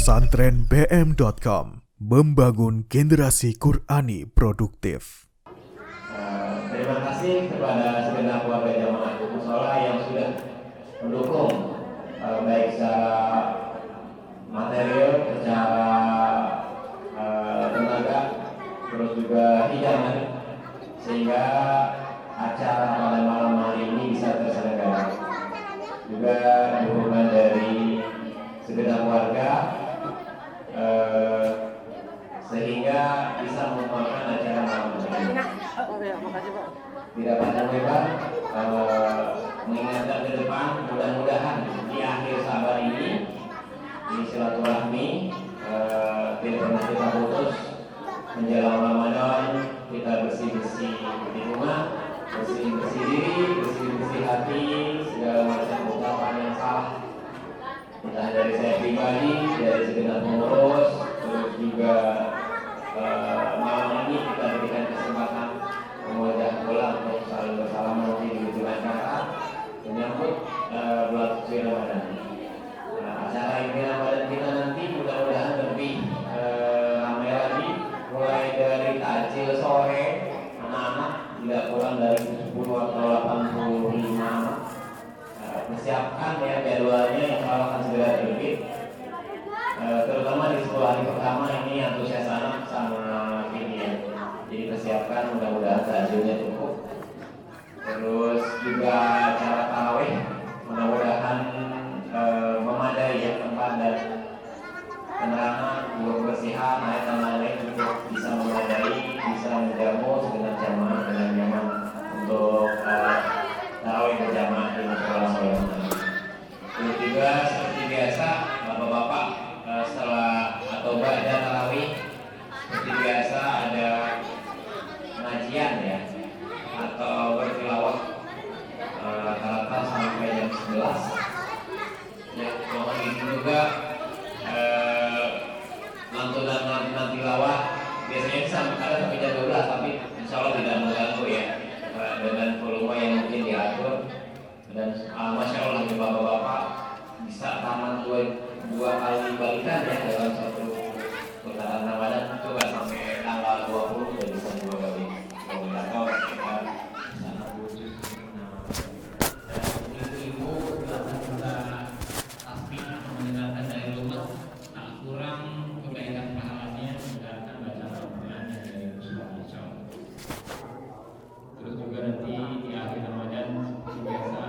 Pesantrenbm.com membangun generasi Qurani produktif. Terima kasih kepada segenap warga jamaah mushola yang sudah mendukung baik secara material, secara tenaga, terus juga hidangan, sehingga acara pada malam hari ini bisa terselenggara. Juga dukungan dari segenap warga sehingga bisa memperoleh acara malam hari ini. Tidak panjang lebar, mengingatkan ke depan, mudah-mudahan di akhir sabar ini silaturahmi tidak pernah kita putus. Menjelang Ramadan kita bersih-bersih di rumah, bersih-bersih diri, bersih-bersih hati, segala macam ucapan yang salah, entah dari saya pribadi, dari segenap pengurus, terus juga malam ini kita berikan kesempatan mewajah ulang untuk saling bersalaman dengan kata menyambut bulan suci Ramadan. Acara ini Ramadan kita nanti mudah-mudahan lebih ramai lagi, mulai dari takjil sore, anak-anak tidak kurang dari 10 atau 85 anak. Persiapkan ya jadwalnya, yang akan segera terbit. Terutama di 10 hari pertama ini antusias anak sama ini ya. Jadi persiapkan, mudah-mudahan takjilnya cukup. Terus juga acara tarawih mudah-mudahan memadai ya, tempat dan penerangan, juga kebersihan, air dan lain-lain untuk bisa memadai, bisa menjamu segenap jamaah dengan nyaman untuk tarawih berjamaah di mushola sholat. Terus juga seperti biasa bapak-bapak setelah atau ba'da tarawih seperti biasa ada pengajian ya atau bertilawah rata-rata sampai jam 11. Ya, mohon ini juga lantunan tilawah biasanya sampai jam 12, tapi insya Allah tidak mengganggu ya, dengan volume yang mungkin diatur. Dan masya Allah bapak-bapak bisa tamat dua kali balikan ya dalam satu putaran Ramadan, coba sampai tanggal 20 dan bisa dua kali atau sekitar sana wujud. Dan ibu silakan kita tasbih mendengarkan dari rumah, tak kurang kebaikan pahalanya mendengarkan bacaan Al-Quran dari Rasulullah. Terus juga nanti di akhir Ramadan seperti biasa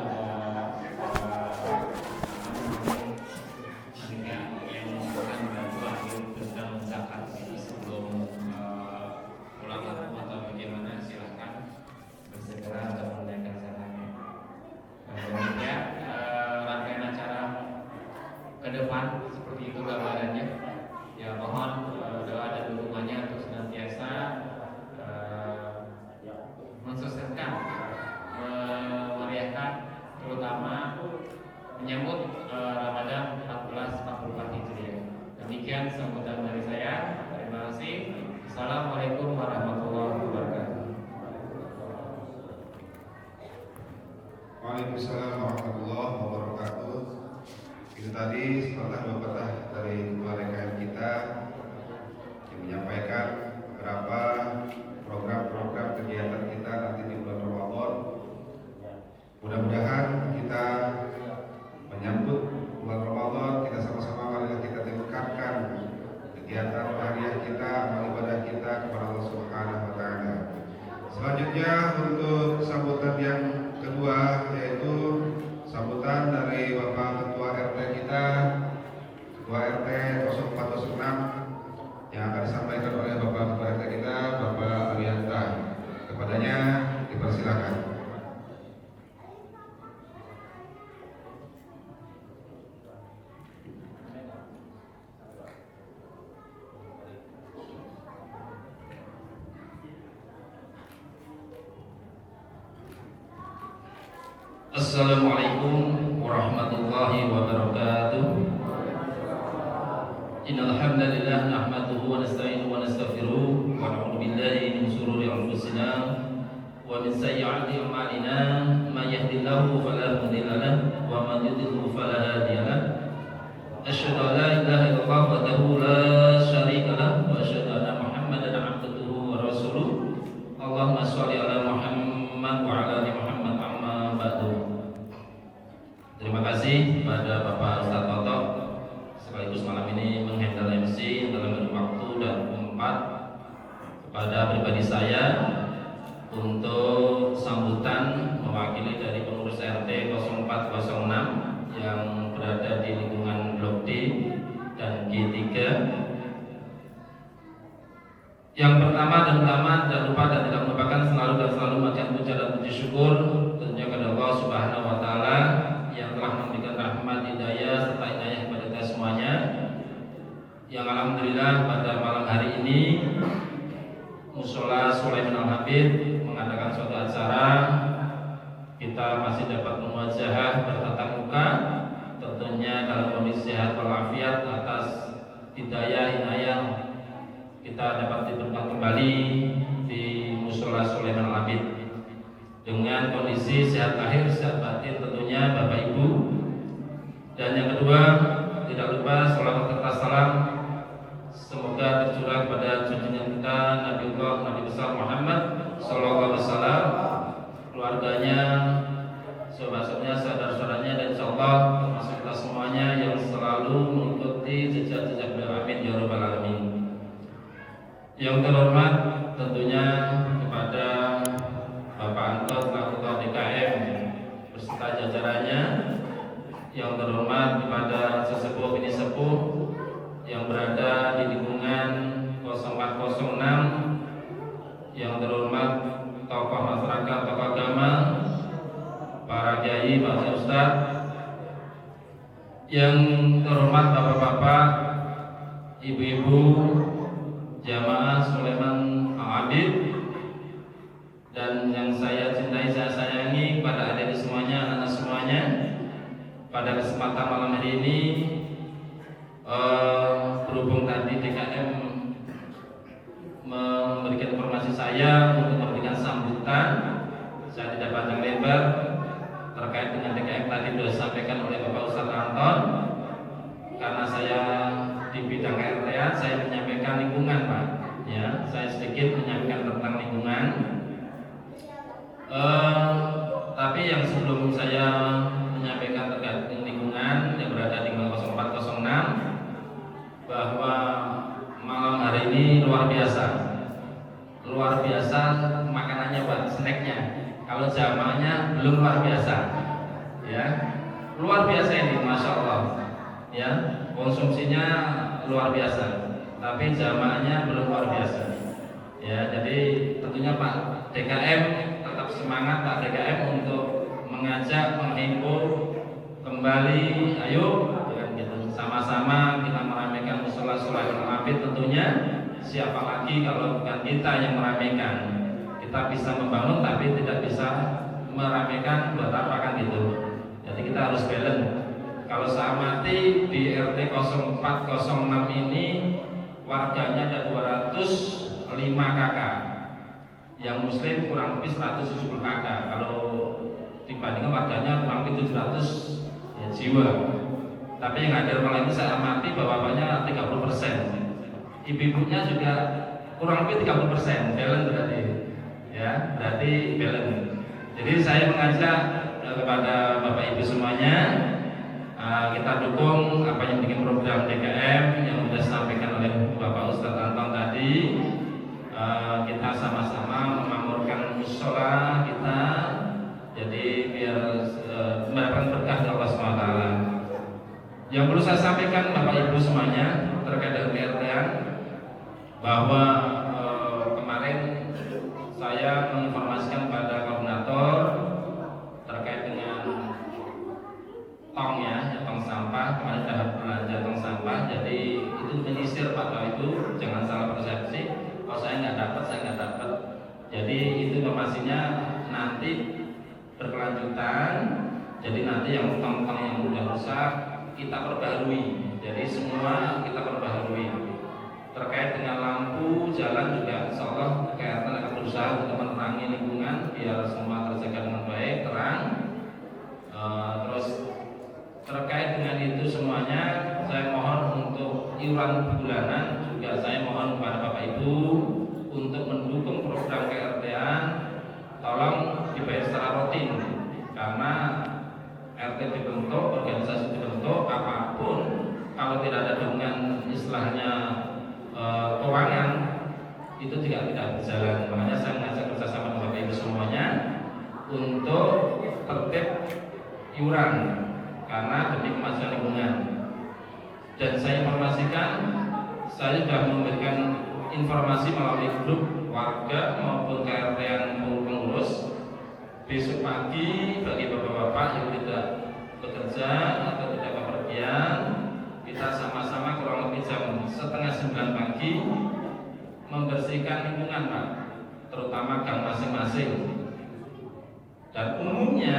ada depan seperti itu gambarannya. Ya mohon doa dan dukungannya untuk senantiasa mensukseskan, memeriahkan, terutama menyambut Ramadan 1444 Hijriah. Demikian sambutan dari saya. Terima kasih. Assalamualaikum warahmatullahi wabarakatuh. Waalaikumsalam warahmatullahi wabarakatuh. Itu tadi sepatah dua patah dari ketua RKM kita yang menyampaikan beberapa program-program kegiatan kita nanti di bulan Ramadan. Mudah-mudahan kita menyambut bulan Ramadan, kita sama-sama marilah kita tingkatkan kegiatan harian kita, amal ibadah kita kepada Allah Subhanahu wa taala. Selanjutnya untuk sambutan yang kedua yaitu sambutan dari Bapak Ketua RT kita, Ketua RT 0406 yang akan disampaikan oleh Bapak Ketua RT kita, Bapak Arianta. Kepadanya dipersilakan. Assalamualaikum warahmatullahi wabarakatuh. Innal hamdalillah nahmaduhu wa nasta'inuhu wa nastaghfiruh wa na'udzu billahi min shururi anfusina wa min sayyiati a'malina. May yahdihillahu fala mudilla lahu wa man yudlil fala hadiya lahu. Asyhadu an la ilaha illallah wa kasih kepada Bapak Ustadz Toto sekaligus malam ini menghandle MC dalam waktu dan tempat, kepada pribadi saya untuk sambutan mewakili dari pengurus RT 0406 yang berada di lingkungan Blok D dan G3. Yang pertama dan utama, tidak lupa dan tidak melupakan selalu mengucapkan puja dan puji syukur tentunya kepada Allah Subhanahu wa taala yang telah memberikan rahmat, hidayah serta hidayah kepada kita semuanya. Yang alhamdulillah pada malam hari ini Mushola Sulaiman Al-Habib mengadakan suatu acara, kita masih dapat muwajahah bertatap muka, tentunya dalam kondisi sehat walafiat atas hidayah kita dapat ditemukan kembali di Mushola Sulaiman Al-Habib dengan kondisi sehat lahir, sehat batin tentunya Bapak Ibu. Dan yang kedua, tidak lupa sholawat serta salam semoga tercurah kepada junjungan kita Nabiullah Nabi besar Muhammad sallallahu alaihi wasallam, keluarganya, sahabat-sahabatnya, saudara-saudaranya, dan insyaallah termasuk kita semuanya yang selalu mengikuti jejak-jejak beliau. Amin ya rabbal alamin. Yang terhormat tentunya kepada Bapak Anton selaku Ketua DKM beserta jajarannya. Yang terhormat kepada sesepuh bini sepuh yang berada di lingkungan 0406. Yang terhormat tokoh masyarakat, tokoh agama, para kiai, para ustadz. Yang terhormat bapak-bapak, ibu-ibu, jamaah Sulaiman Al-Habib, dan yang saya cintai, saya sayangi pada adik semuanya, anak-anak semuanya. Pada kesempatan malam hari ini, berhubung tadi DKM memberikan informasi saya untuk memberikan sambutan, saya tidak panjang lebar terkait dengan DKM tadi sudah disampaikan oleh Bapak Ustadz Anton. Karena saya di bidang RT-an, saya menyampaikan lingkungan, Pak. Ya, saya sedikit menyampaikan tentang lingkungan. Tapi yang sebelum saya menyampaikan terkait dengan lingkungan yang berada di 0406, bahwa malam hari ini luar biasa makanannya, Pak, snacknya. Kalau jamaahnya belum luar biasa, ya, luar biasa ini, masya Allah, ya, konsumsinya luar biasa, tapi jamaahnya belum luar biasa, ya. Jadi tentunya Pak DKM tetap semangat, Pak DKM, untuk mengajak, menghimpun kembali, ayo, gitu, sama-sama kita meramaikan Mushola Sulaiman Al-Habib tentunya. Siapa lagi kalau bukan kita yang meramaikan? Kita bisa membangun tapi tidak bisa meramaikan, buat apa kan gitu. Jadi kita harus balance. Kalau saya amati di RT 0406 ini warganya ada 205 kakak, yang muslim kurang lebih 170 kakak. Kalau dibandingkan warganya kurang lebih 700 ya, jiwa. Tapi yang hadir malam ini saya amati bapaknya 30%, ibu-ibunya juga kurang lebih 30%, balance berarti, ya, berarti balance. Jadi saya mengajak kepada Bapak Ibu semuanya, kita dukung apa yang bikin program DKM yang sudah disampaikan oleh Bapak Ustadz Anton tadi. Kita sama-sama memakmurkan mushola kita, jadi biar mendapatkan berkah dari Allah SWT. Yang perlu saya sampaikan Bapak Ibu semuanya terkait dengan RT-an, bahwa kemarin saya menginformasikan pada koordinator terkait dengan tong, ya, tong sampah. Kemarin dapat belanja tong sampah, jadi itu menyisir Pak, itu jangan salah persepsi. Kalau saya nggak dapat. Jadi itu informasinya nanti berkelanjutan. Jadi nanti yang tong-tong yang sudah rusak kita perbaharui. Jadi semua kita perbaharui. Terkait dengan lampu jalan juga, insyaallah KRT akan berusaha untuk menerangi lingkungan biar semua terjaga dengan baik, terang. Terus terkait dengan itu semuanya, saya mohon untuk iuran bulanan juga saya mohon kepada Bapak Ibu untuk mendukung program KRT-an, tolong dibayar secara rutin karena RT dibentuk, organisasi dibentuk, apapun kalau tidak ada dukungan istilahnya keuangan itu juga tidak berjalan. Makanya saya mengajak kerjasama dengan Bapak Ibu semuanya untuk tertib iuran karena demi kemajuan lingkungan. Dan saya informasikan, saya sudah memberikan informasi melalui grup warga maupun KRT yang pengurus. Besok pagi bagi bapak-bapak yang tidak bekerja atau tidak bepergian, kita sama-sama kurang lebih jam 8:30 pagi membersihkan lingkungan, Pak, terutama gang masing-masing. Dan umumnya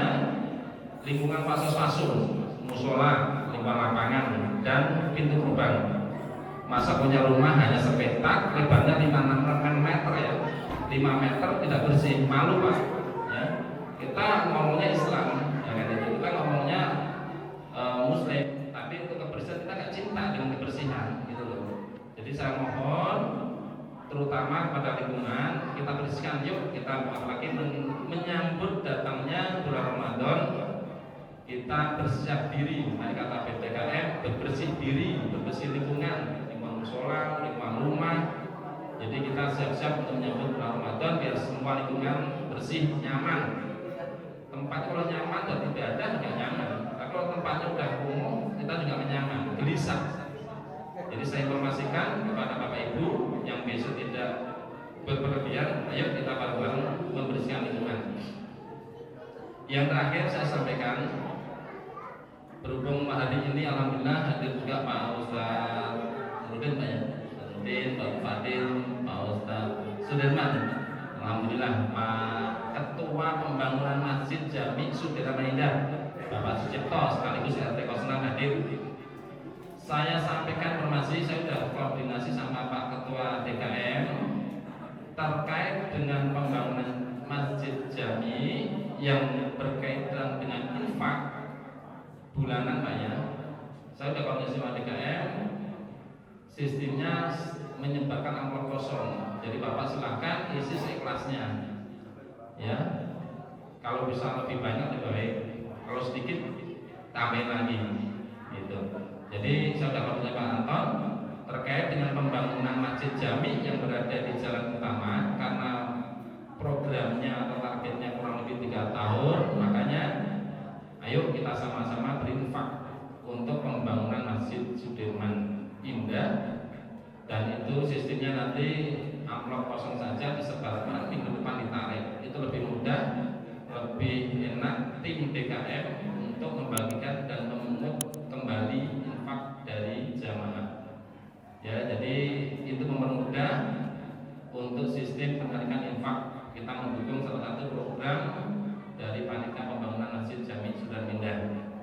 lingkungan pasos-pasun, musola, lingkungan lapangan, dan pintu gerbang. Masa punya rumah hanya sepetak, lebarnya 5 meter ya, 5 meter tidak bersih, malu Pak. Ya. Kita ngomongnya Islam, ya kan itu. Kita ngomongnya Muslim, tapi untuk kebersihan kita nggak cinta dengan kebersihan, gitu loh. Jadi saya mohon, terutama kepada lingkungan, kita bersihkan yuk. Kita apalagi menyambut datangnya bulan Ramadan, kita bersiap diri. Mari kata PTKM, bersih diri, bersih lingkungan, lingkungan musola, lingkungan rumah. Jadi kita siap-siap untuk menyambut bulan Ramadan biar semua lingkungan bersih, nyaman. Tempat kalau nyaman dan tidak ada nggak nyaman. Tapi kalau tempatnya udah kumuh, kita juga nyaman, gelisah. Jadi saya informasikan kepada Bapak Ibu yang besok tidak berpergian, ayo kita bareng-bareng membersihkan lingkungan. Yang terakhir saya sampaikan, berhubung hari ini alhamdulillah hadir juga Pak Ustaz Nurdin, Pak ya, Ustaz Nurdin, Pak Fadil, Pak Ustaz Sudirman, alhamdulillah Pak Ketua Pembangunan Masjid Jami Sudirman Indah, Bapak Sucipto sekaligus RT 06 hadir. Saya sampaikan informasi, saya sudah koordinasi sama Pak Ketua DKM terkait dengan pembangunan Masjid Jami yang berkaitan dengan infak bulanan Pak ya. Saya sudah koordinasi sama DKM, sistemnya menyebarkan amplop kosong. Jadi Bapak silahkan isi seikhlasnya. Ya, kalau bisa lebih banyak lebih baik. Kalau sedikit tambahin lagi, gitu. Jadi saya sudah koordinasi Pak Anton terkait dengan pembangunan Masjid Jami yang berada di Jalan Utama, karena programnya atau targetnya kurang lebih 3 tahun, makanya ayo kita sama-sama berinfak untuk pembangunan Masjid Sudirman Indah. Dan itu sistemnya nanti amplop kosong saja disebarkan, minggu depan ditarik. Itu lebih mudah, lebih enak tim DKM untuk membagikan dan memungut kembali infak dari jamaah. Ya, jadi itu mempermudah untuk sistem penarikan infak. Kita mendukung salah satu program dari panitia pembangunan Masjid Jami Sudirman Indah.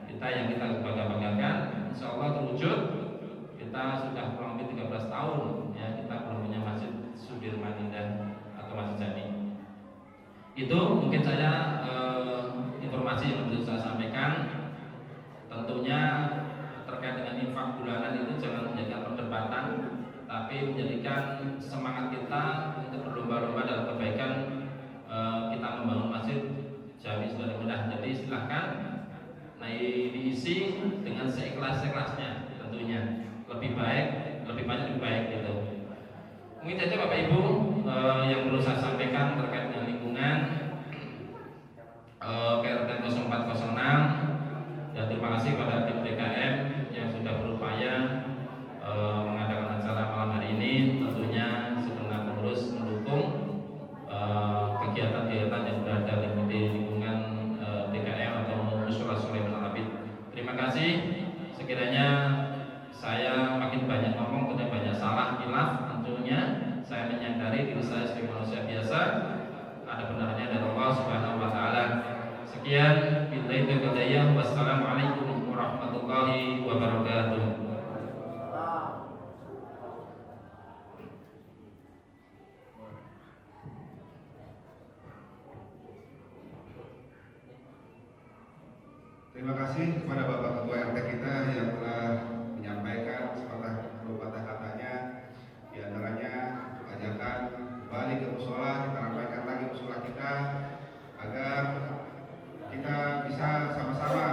Kita yang kita bangga-banggakan, insya Allah terwujud. Kita sudah kurang lebih 13 tahun ya kita belum punya Masjid Sudirman Indah atau Masjid Jami. Itu mungkin saya informasi yang perlu saya sampaikan. Tentunya terkait dengan infak bulanan itu jangan menjadikan perdebatan, tapi menjadikan semangat kita untuk berlomba-lomba dalam kebaikan kita membangun Masjid Jami Sudirman Indah. Jadi silahkan diisi dengan seikhlas-ikhlasnya tentunya. Lebih baik, lebih banyak lebih baik gitu. Mungkin saja Bapak Ibu yang perlu saya sampaikan terkait dengan lingkungan KRT 0406. Dan terima kasih kepada tim DKM yang sudah berupaya mengadakan acara malam hari ini. Tentunya segenap pengurus mendukung kegiatan-kegiatan yang berada di lingkungan DKM atau Musyola Sulaiman Al-Abid. Terima kasih. Sekiranya saya makin banyak ngomong, tentunya banyak salah, hilaf, tentunya saya menyadari diri saya sebagai manusia biasa, ada benarnya dari Allah Subhanahu wa taala. Sekian, billahi taufiq hidayah. Wassalamualaikum warahmatullahi wabarakatuh. Terima kasih kepada Bapak Ketua RT kita yang telah menyampaikan sepatah dua patah katanya, di antaranya ajakan kembali ke musola, kita ramaikan lagi musola kita agar kita bisa sama-sama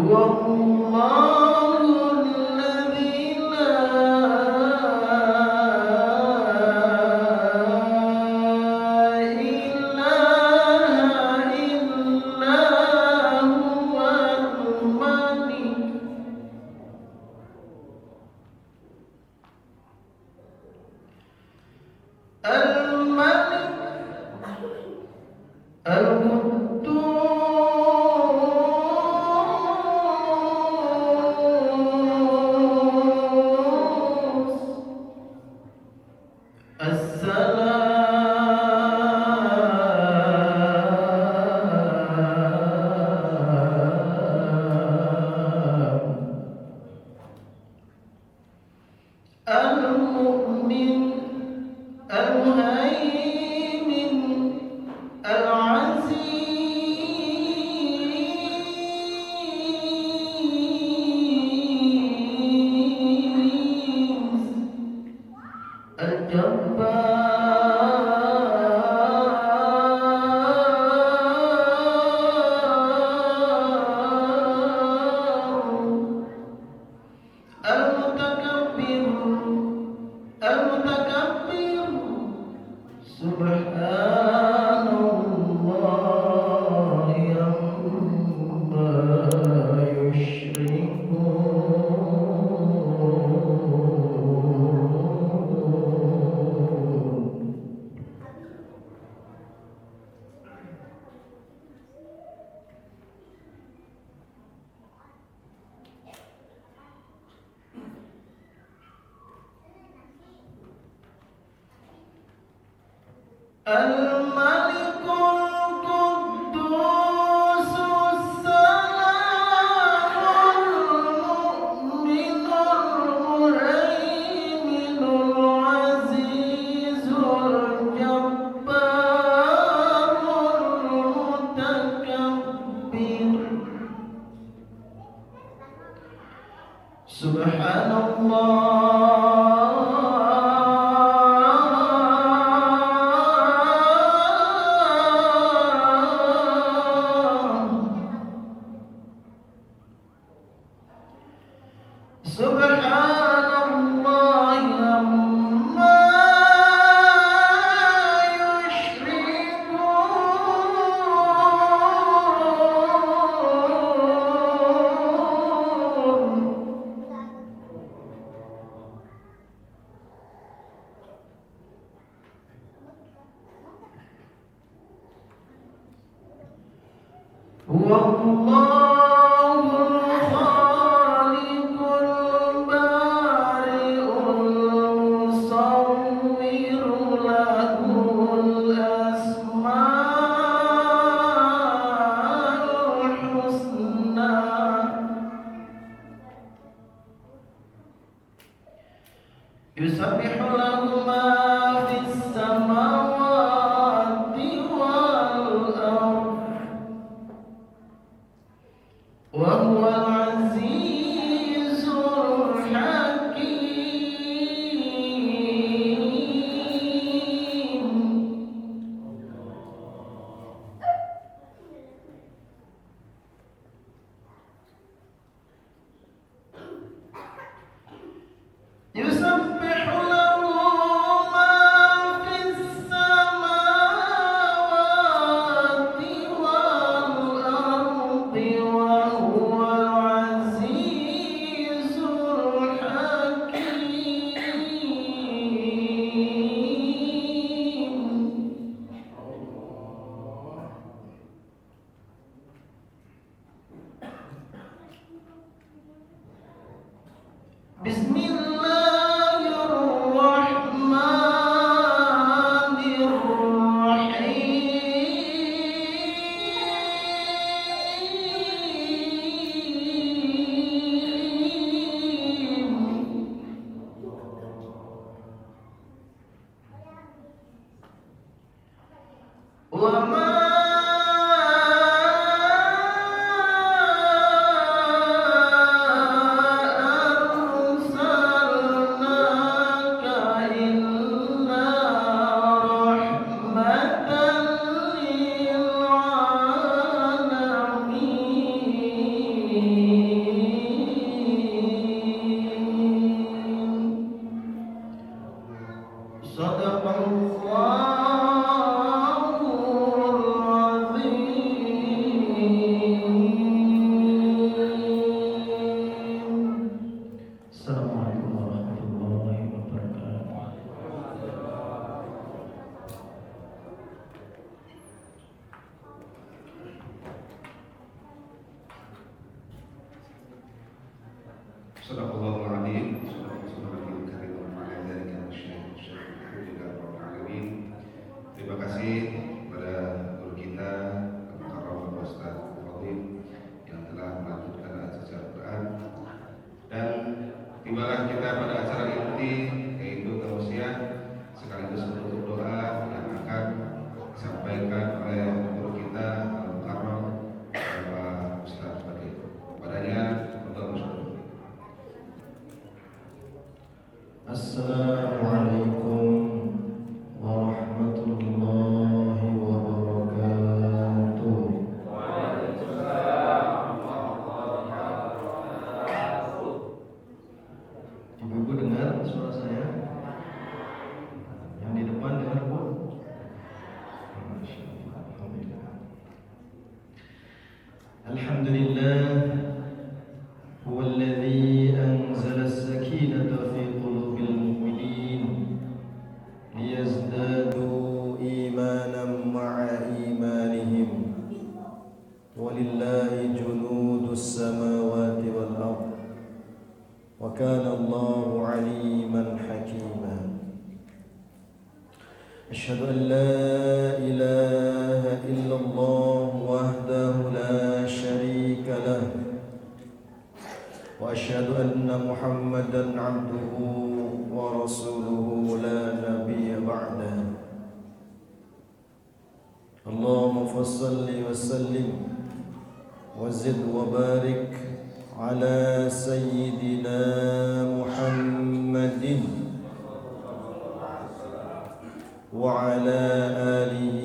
والله الذي Tibalah kita pada acara inti, yaitu tausiah Assalamualaikum warahmatullahi wabarakatuh. Ibu-ibu dengar suara saya? Yang di depan dengar, Bu? Masya Allah. Alhamdulillah. هو الذي أنزل السكينة في قلوب المؤمنين ليزدادوا إيمانا مع إيمانهم ولله جنود السماوات والأرض وكان الله عليما حكيما. أشهد أن لا إله إلا الله وحده لا شريك له وأشهد أن محمدا عبده ورسوله لا نبي بعده. اللهم صل وسلم وزد وبارك على سيدنا محمد وعلى آله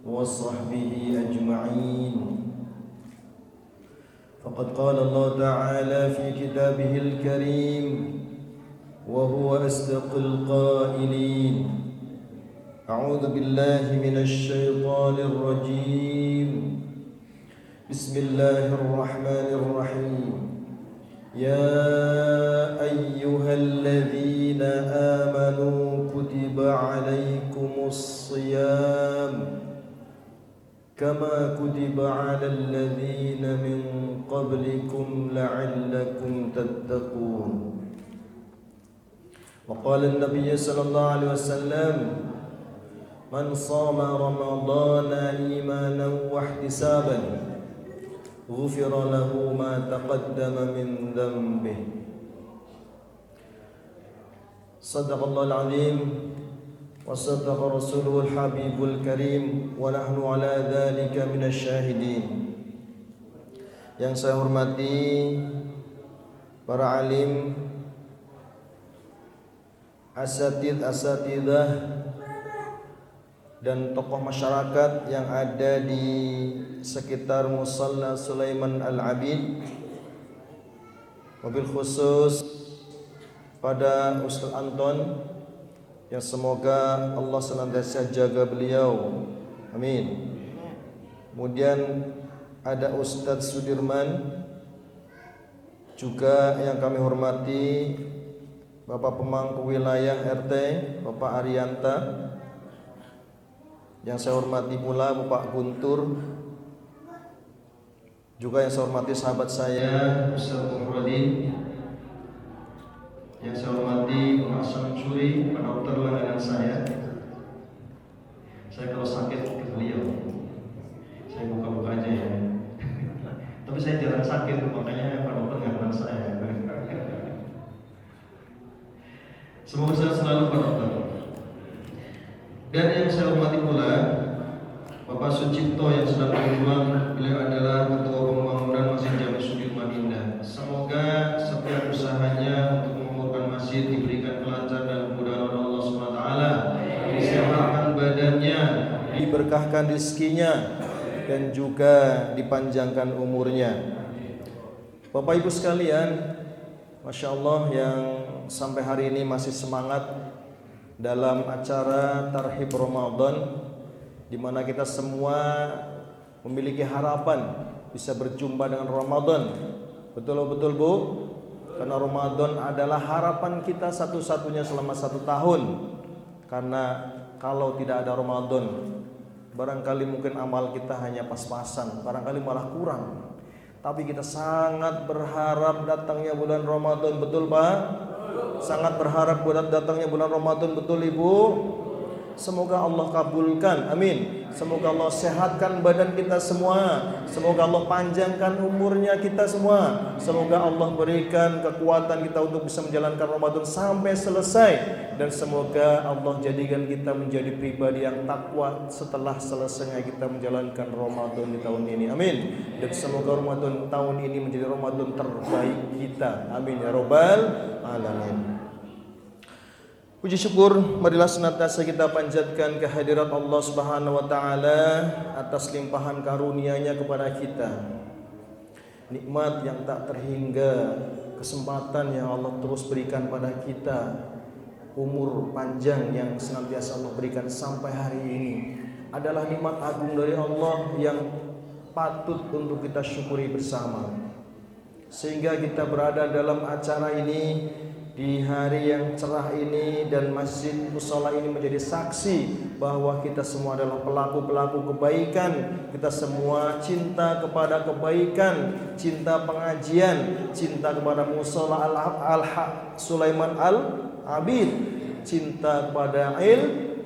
وصحبه أجمعين. فقد قال الله تعالى في كتابه الكريم وهو أصدق القائلين: أعوذ بالله من الشيطان الرجيم. بسم الله الرحمن الرحيم. يا أيها الذين آمنوا كتب عليكم الصيام كما كتب على الذين من قبلكم لعلكم تتقون. وقال النبي صلى الله عليه وسلم: من صام رمضان إيمانا واحتسابا غفر له ما تقدم من ذنبه. صدق الله العظيم وصدق رسوله الحبيب الكريم ونحن على ذلك من الشاهدين. Yang saya hormati para alim, asatidah dan tokoh masyarakat yang ada di sekitar Musalla Sulaiman Al-Abid, wabil khusus pada Ustaz Anton, yang semoga Allah senantiasa jaga beliau, amin. Kemudian ada Ustadz Sudirman, juga yang kami hormati Bapak Pemangku Wilayah RT Bapak Arianta, yang saya hormati pula Bapak Guntur, juga yang saya hormati sahabat saya Ustadz Muhradi, yang saya hormati Pak Samsuri, Pak Dokter langganan saya. Saya kalau sakit ke beliau, saya buka-buka aja ya. Tapi saya jarang sakit, makanya Pak Dokter nggak kenal saya. Semoga saya selalu Pak Dokter. Dan yang saya hormati pula Bapak Sucipto yang sedang berjuang. Beliau adalah Ketua Pembangunan Masjid Jami Sudirman Indah. Semoga setiap usahanya untuk masjid diberikan kelancaran dan kemudahan oleh Allah SWT, disehatkan badannya, diberkahkan rezekinya, dan juga dipanjangkan umurnya. Bapak Ibu sekalian, Masya Allah, yang sampai hari ini masih semangat dalam acara Tarhib Ramadan, di mana kita semua memiliki harapan bisa berjumpa dengan Ramadan. Betul-betul Bu? Karena Ramadan adalah harapan kita satu-satunya selama 1 tahun. Karena kalau tidak ada Ramadan, barangkali mungkin amal kita hanya pas-pasan, barangkali malah kurang. Tapi kita sangat berharap datangnya bulan Ramadan, betul Pak? Sangat berharap datangnya bulan Ramadan, betul Ibu? Semoga Allah kabulkan, amin. Semoga Allah sehatkan badan kita semua. Semoga Allah panjangkan umurnya kita semua. Semoga Allah berikan kekuatan kita untuk bisa menjalankan Ramadan sampai selesai. Dan semoga Allah jadikan kita menjadi pribadi yang takwa setelah selesainya kita menjalankan Ramadan di tahun ini, amin. Dan semoga Ramadan tahun ini menjadi Ramadan terbaik kita, amin ya robbal alamin. Puji syukur marilah senantiasa kita panjatkan kehadirat Allah Subhanahu wa taala atas limpahan karunia-Nya kepada kita. Nikmat yang tak terhingga, kesempatan yang Allah terus berikan pada kita, umur panjang yang senantiasa Allah berikan sampai hari ini adalah nikmat agung dari Allah yang patut untuk kita syukuri bersama. Sehingga kita berada dalam acara ini di hari yang cerah ini, dan masjid mushola ini menjadi saksi bahwa kita semua adalah pelaku-pelaku kebaikan. Kita semua cinta kepada kebaikan, cinta pengajian, cinta kepada mushola Al-Haq Sulaiman Al-Abid, cinta kepada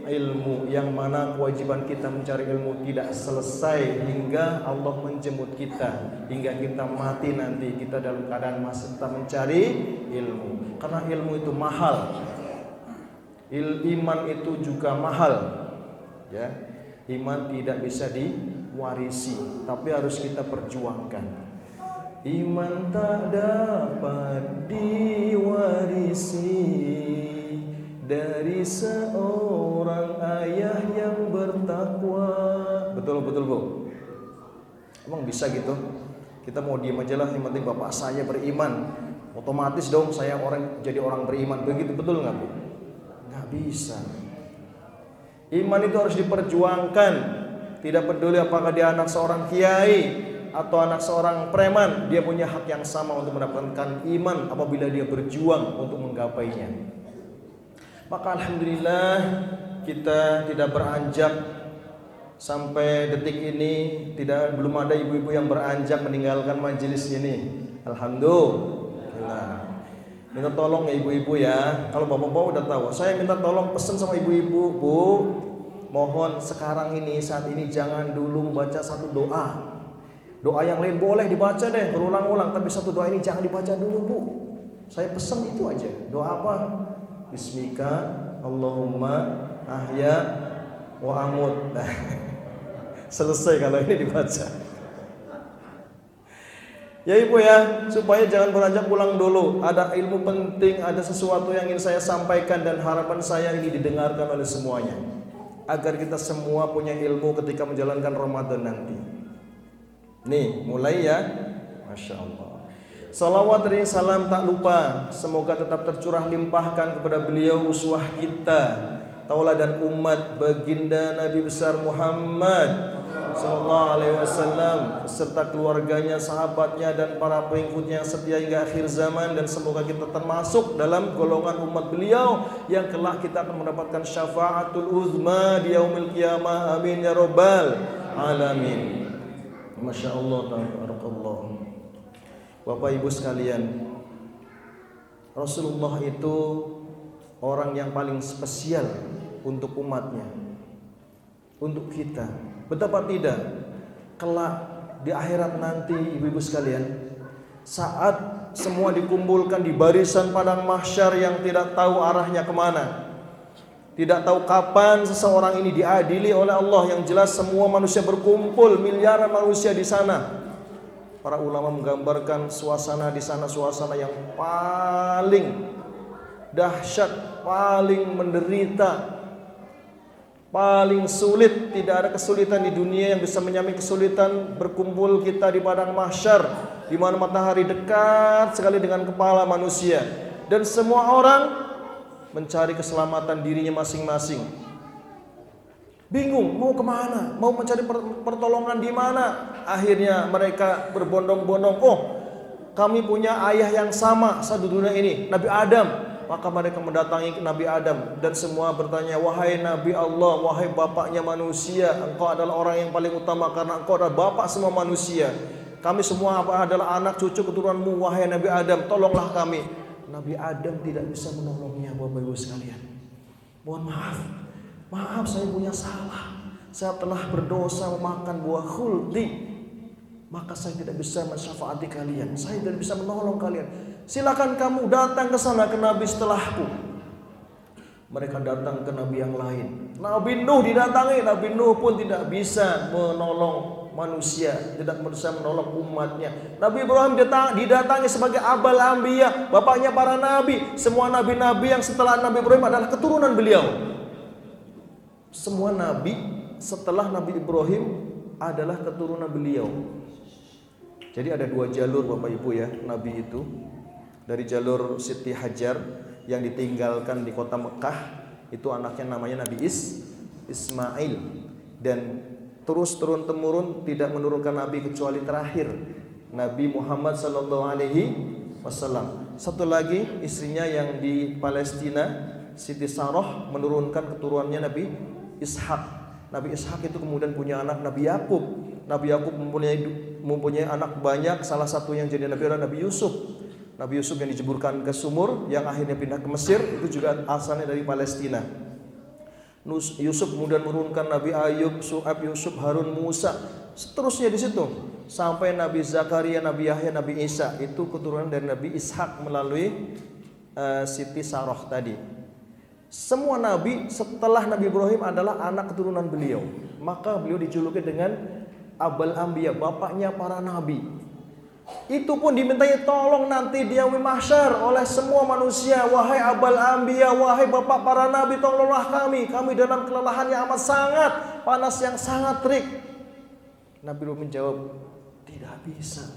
ilmu, yang mana kewajiban kita mencari ilmu tidak selesai hingga Allah menjemput kita, hingga kita mati nanti kita dalam keadaan masih tetap mencari ilmu. Karena ilmu itu mahal, iman itu juga mahal, ya. Iman tidak bisa diwarisi, tapi harus kita perjuangkan. Iman tak dapat diwarisi dari seorang ayah yang bertakwa. Betul Bu? Emang bisa gitu? Kita mau diem aja lah, yang penting bapak saya beriman, otomatis dong saya jadi orang beriman. Begitu betul nggak Bu? Nggak bisa. Iman itu harus diperjuangkan. Tidak peduli apakah dia anak seorang kiai atau anak seorang preman, dia punya hak yang sama untuk mendapatkan iman apabila dia berjuang untuk menggapainya. Maka alhamdulillah kita tidak beranjak sampai detik ini, belum ada ibu-ibu yang beranjak meninggalkan majelis ini. Alhamdulillah. Minta tolong ya ibu-ibu ya. Kalau bapak-bapak udah tahu, saya minta tolong pesen sama ibu-ibu, Bu, mohon sekarang ini saat ini jangan dulu membaca satu doa. Doa yang lain boleh dibaca deh berulang-ulang, tapi satu doa ini jangan dibaca dulu Bu. Saya pesen itu aja. Doa apa? Bismika Allahumma ahya wa amut. Nah, selesai kalau ini dibaca. Ya ibu ya, supaya jangan beranjak pulang dulu. Ada ilmu penting, ada sesuatu yang ingin saya sampaikan, dan harapan saya ini didengarkan oleh semuanya, agar kita semua punya ilmu ketika menjalankan Ramadan nanti. Nih mulai ya. Masya Allah. Salawat dan salam tak lupa semoga tetap tercurah limpahkan kepada beliau uswah kita, tauladan umat, baginda Nabi besar Muhammad sallallahu alaihi wasallam serta keluarganya, sahabatnya, dan para pengikutnya yang setia hingga akhir zaman. Dan semoga kita termasuk dalam golongan umat beliau yang kelak kita akan mendapatkan syafaatul uzma di yaumil qiyamah. Amin ya rabbal alamin. Masya Allah, tabarakallah. Bapak Ibu sekalian, Rasulullah itu orang yang paling spesial untuk umatnya, untuk kita. Betapa tidak kelak di akhirat nanti ibu-ibu sekalian, saat semua dikumpulkan di barisan padang mahsyar yang tidak tahu arahnya kemana, tidak tahu kapan seseorang ini diadili oleh Allah. Yang jelas semua manusia berkumpul, miliaran manusia di sana. Para ulama menggambarkan suasana di sana suasana yang paling dahsyat, paling menderita, paling sulit. Tidak ada kesulitan di dunia yang bisa menyamai kesulitan berkumpul kita di padang mahsyar, di mana matahari dekat sekali dengan kepala manusia, dan semua orang mencari keselamatan dirinya masing-masing. Bingung mau kemana, mau mencari pertolongan di mana. Akhirnya mereka berbondong-bondong, oh kami punya ayah yang sama satu dunia ini, Nabi Adam. Maka mereka mendatangi Nabi Adam dan semua bertanya, wahai Nabi Allah, wahai bapaknya manusia, engkau adalah orang yang paling utama karena engkau adalah bapak semua manusia. Kami semua adalah anak cucu keturunanmu, wahai Nabi Adam, tolonglah kami. Nabi Adam tidak bisa menolongnya, Bapak Ibu sekalian. Mohon maaf saya punya salah. Saya telah berdosa memakan buah khuldi, maka saya tidak bisa mensyafaati kalian. Saya tidak bisa menolong kalian. Silakan kamu datang ke sana ke Nabi setelahku. Mereka datang ke Nabi yang lain. Nabi Nuh didatangi, Nabi Nuh pun tidak bisa menolong manusia, tidak bisa menolong umatnya. Nabi Ibrahim didatangi sebagai abal anbiya, bapaknya para nabi. Semua nabi-nabi yang setelah Nabi Ibrahim adalah keturunan beliau. Semua nabi setelah Nabi Ibrahim adalah keturunan beliau. Jadi ada dua jalur Bapak Ibu ya, nabi itu. Dari jalur Siti Hajar yang ditinggalkan di kota Mekah, itu anaknya namanya Nabi Ismail, dan terus turun temurun tidak menurunkan nabi kecuali terakhir Nabi Muhammad SAW. Satu lagi istrinya yang di Palestina, Siti Sarah, menurunkan keturunannya Nabi Ishak. Nabi Ishak itu kemudian punya anak Nabi Yakub. Nabi Yakub mempunyai anak banyak, salah satu yang jadi nabi adalah Nabi Yusuf. Nabi Yusuf yang dijeburkan ke sumur, yang akhirnya pindah ke Mesir, itu juga asalnya dari Palestina. Yusuf kemudian menurunkan Nabi Ayub, Su'ab, Yusuf, Harun, Musa, seterusnya di situ sampai Nabi Zakaria, Nabi Yahya, Nabi Isa. Itu keturunan dari Nabi Ishak melalui Siti Sarah tadi. Semua nabi setelah Nabi Ibrahim adalah anak keturunan beliau. Maka beliau dijuluki dengan Abul Anbiya, bapaknya para nabi. Itu pun dimintai tolong nanti di yaumil mahsyar oleh semua manusia. Wahai Abul Anbiya, wahai bapak para nabi, tolonglah kami dalam kelelahan yang amat sangat, panas yang sangat terik. Nabi Ibrahim menjawab, tidak bisa.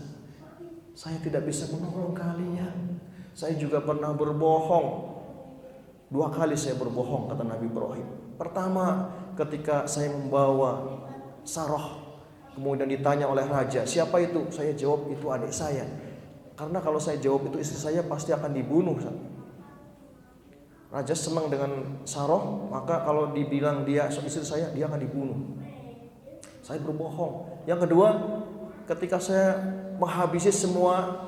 Saya tidak bisa menolong kalian. Saya juga pernah berbohong. 2 kali saya berbohong, kata Nabi Ibrahim. Pertama, ketika saya membawa Sarah, kemudian ditanya oleh raja, siapa itu? Saya jawab, itu adik saya. Karena kalau saya jawab itu istri saya, pasti akan dibunuh. Raja senang dengan Sarah, maka kalau dibilang dia istri saya, dia akan dibunuh. Saya berbohong. Yang kedua, ketika saya menghabisi semua,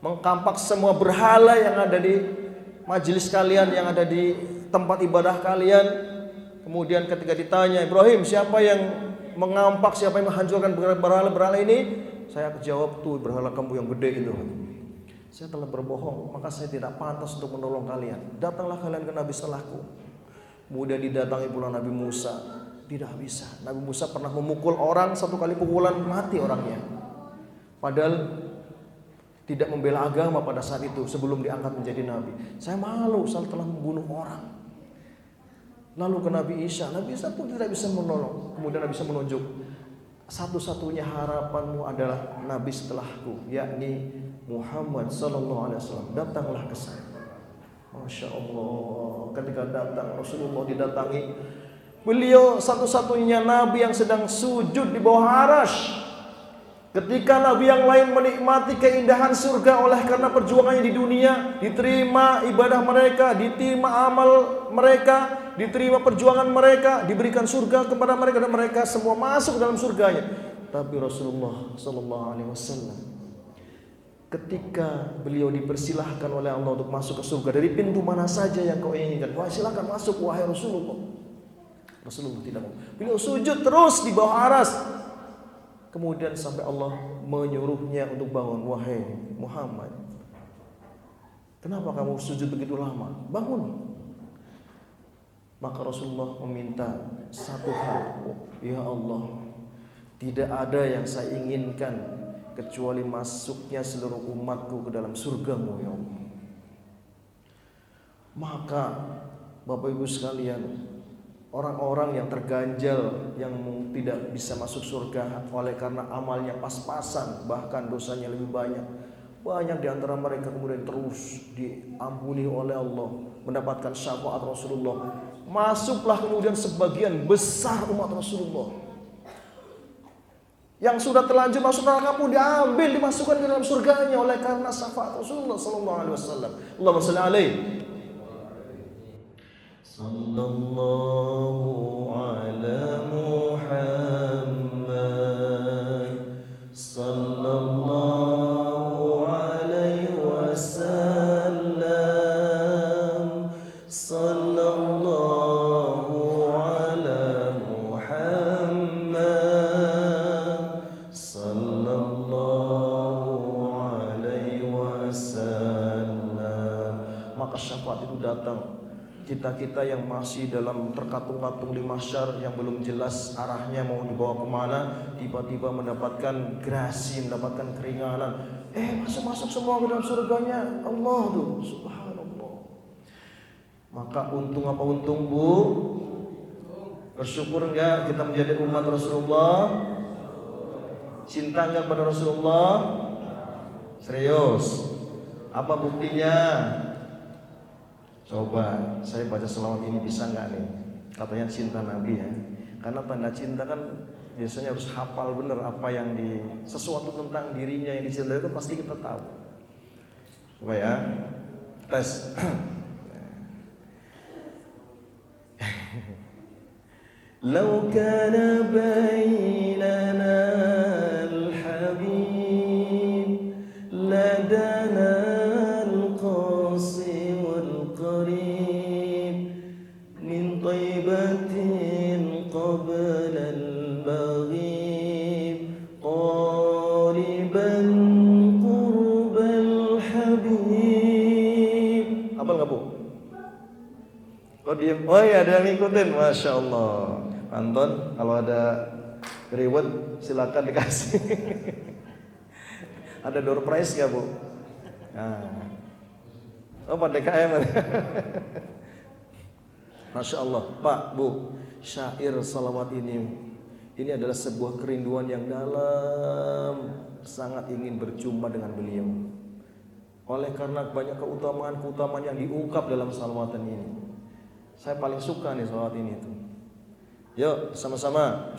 mengkampak semua berhala yang ada di majelis kalian, yang ada di tempat ibadah kalian, kemudian ketika ditanya, Ibrahim, siapa yang mengampak, siapa yang menghancurkan berhala-berhala ini? Saya jawab, tuh berhala kamu yang gede itu. Saya telah berbohong, maka saya tidak pantas untuk menolong kalian. Datanglah kalian ke Nabi setelahku. Kemudian didatangi pula Nabi Musa. Tidak bisa. Nabi Musa pernah memukul orang, 1 kali pukulan mati orangnya. Padahal tidak membela agama pada saat itu sebelum diangkat menjadi nabi. Saya malu, saya telah membunuh orang. Lalu ke Nabi Isa, Nabi Isa pun tidak bisa menolong. Kemudian Nabi Isa menunjuk, satu-satunya harapanmu adalah nabi setelahku, yakni Muhammad sallallahu alaihi wasallam. Datanglah ke saya. Masya Allah, ketika datang Rasulullah didatangi, beliau satu-satunya nabi yang sedang sujud di bawah arasy. Ketika nabi yang lain menikmati keindahan surga oleh karena perjuangannya di dunia, diterima ibadah mereka, diterima amal mereka, diterima perjuangan mereka, diberikan surga kepada mereka dan mereka semua masuk dalam surganya. Tapi Rasulullah sallallahu alaihi wasallam, ketika beliau dipersilahkan oleh Allah untuk masuk ke surga dari pintu mana saja yang kau inginkan, wah silakan masuk wahai Rasulullah. Rasulullah tidak mau. Beliau sujud terus di bawah aras. Kemudian sampai Allah menyuruhnya untuk bangun, wahai Muhammad, kenapa kamu sujud begitu lama? Bangun. Maka Rasulullah meminta satu hal, ya Allah, tidak ada yang saya inginkan kecuali masuknya seluruh umatku ke dalam surgamu ya Allah. Maka Bapak Ibu sekalian, orang-orang yang terganjal, yang tidak bisa masuk surga oleh karena amalnya pas-pasan, bahkan dosanya lebih banyak, banyak di antara mereka kemudian terus diampuni oleh Allah, mendapatkan syafaat Rasulullah. Masuklah kemudian sebagian besar umat Rasulullah yang sudah terlanjur masuk neraka pun diambil, dimasukkan ke dalam surganya oleh karena syafaat Rasulullah sallallahu alaihi wasallam. Allahumma shalli alaihi sallallahu ala Muhammad sallallahu alaihi wasallam sallallahu ala Muhammad sallallahu alaihi wasallam. Maka syafaat itu datang kita-kita yang masih dalam terkatung-katung di mahsyar, yang belum jelas arahnya mau dibawa kemana, tiba-tiba mendapatkan grasi, mendapatkan keringanan, masuk semua ke dalam surganya Allah tuh, subhanallah. Maka untung apa untung, Bu? Bersyukur enggak kita menjadi umat Rasulullah? Cinta enggak pada Rasulullah? Serius? Apa buktinya? Coba saya baca selawat ini bisa nggak nih? Katanya cinta Nabi ya. Karena tanda cinta kan biasanya harus hafal bener apa yang sesuatu tentang dirinya yang dicintai itu pasti kita tahu. Coba ya, tes. Lau kana bainana al-habib ladana al-qasi wal-qarib min taybatin qabla al-baghib qariban qurbal habib. Hafal nggak, Bu? Oh diem. Oh iya, ada yang ngikutin, masya Allah. Anton, kalau ada reward silakan dikasih. Ada door prize nggak, Bu? Nah. Oh, Pak DKM. Masya Allah, Pak, Bu, syair salawat ini adalah sebuah kerinduan yang dalam, sangat ingin berjumpa dengan beliau. Oleh karena banyak keutamaan yang diungkap dalam salawatan ini, saya paling suka nih salawat ini tuh. Yuk sama-sama.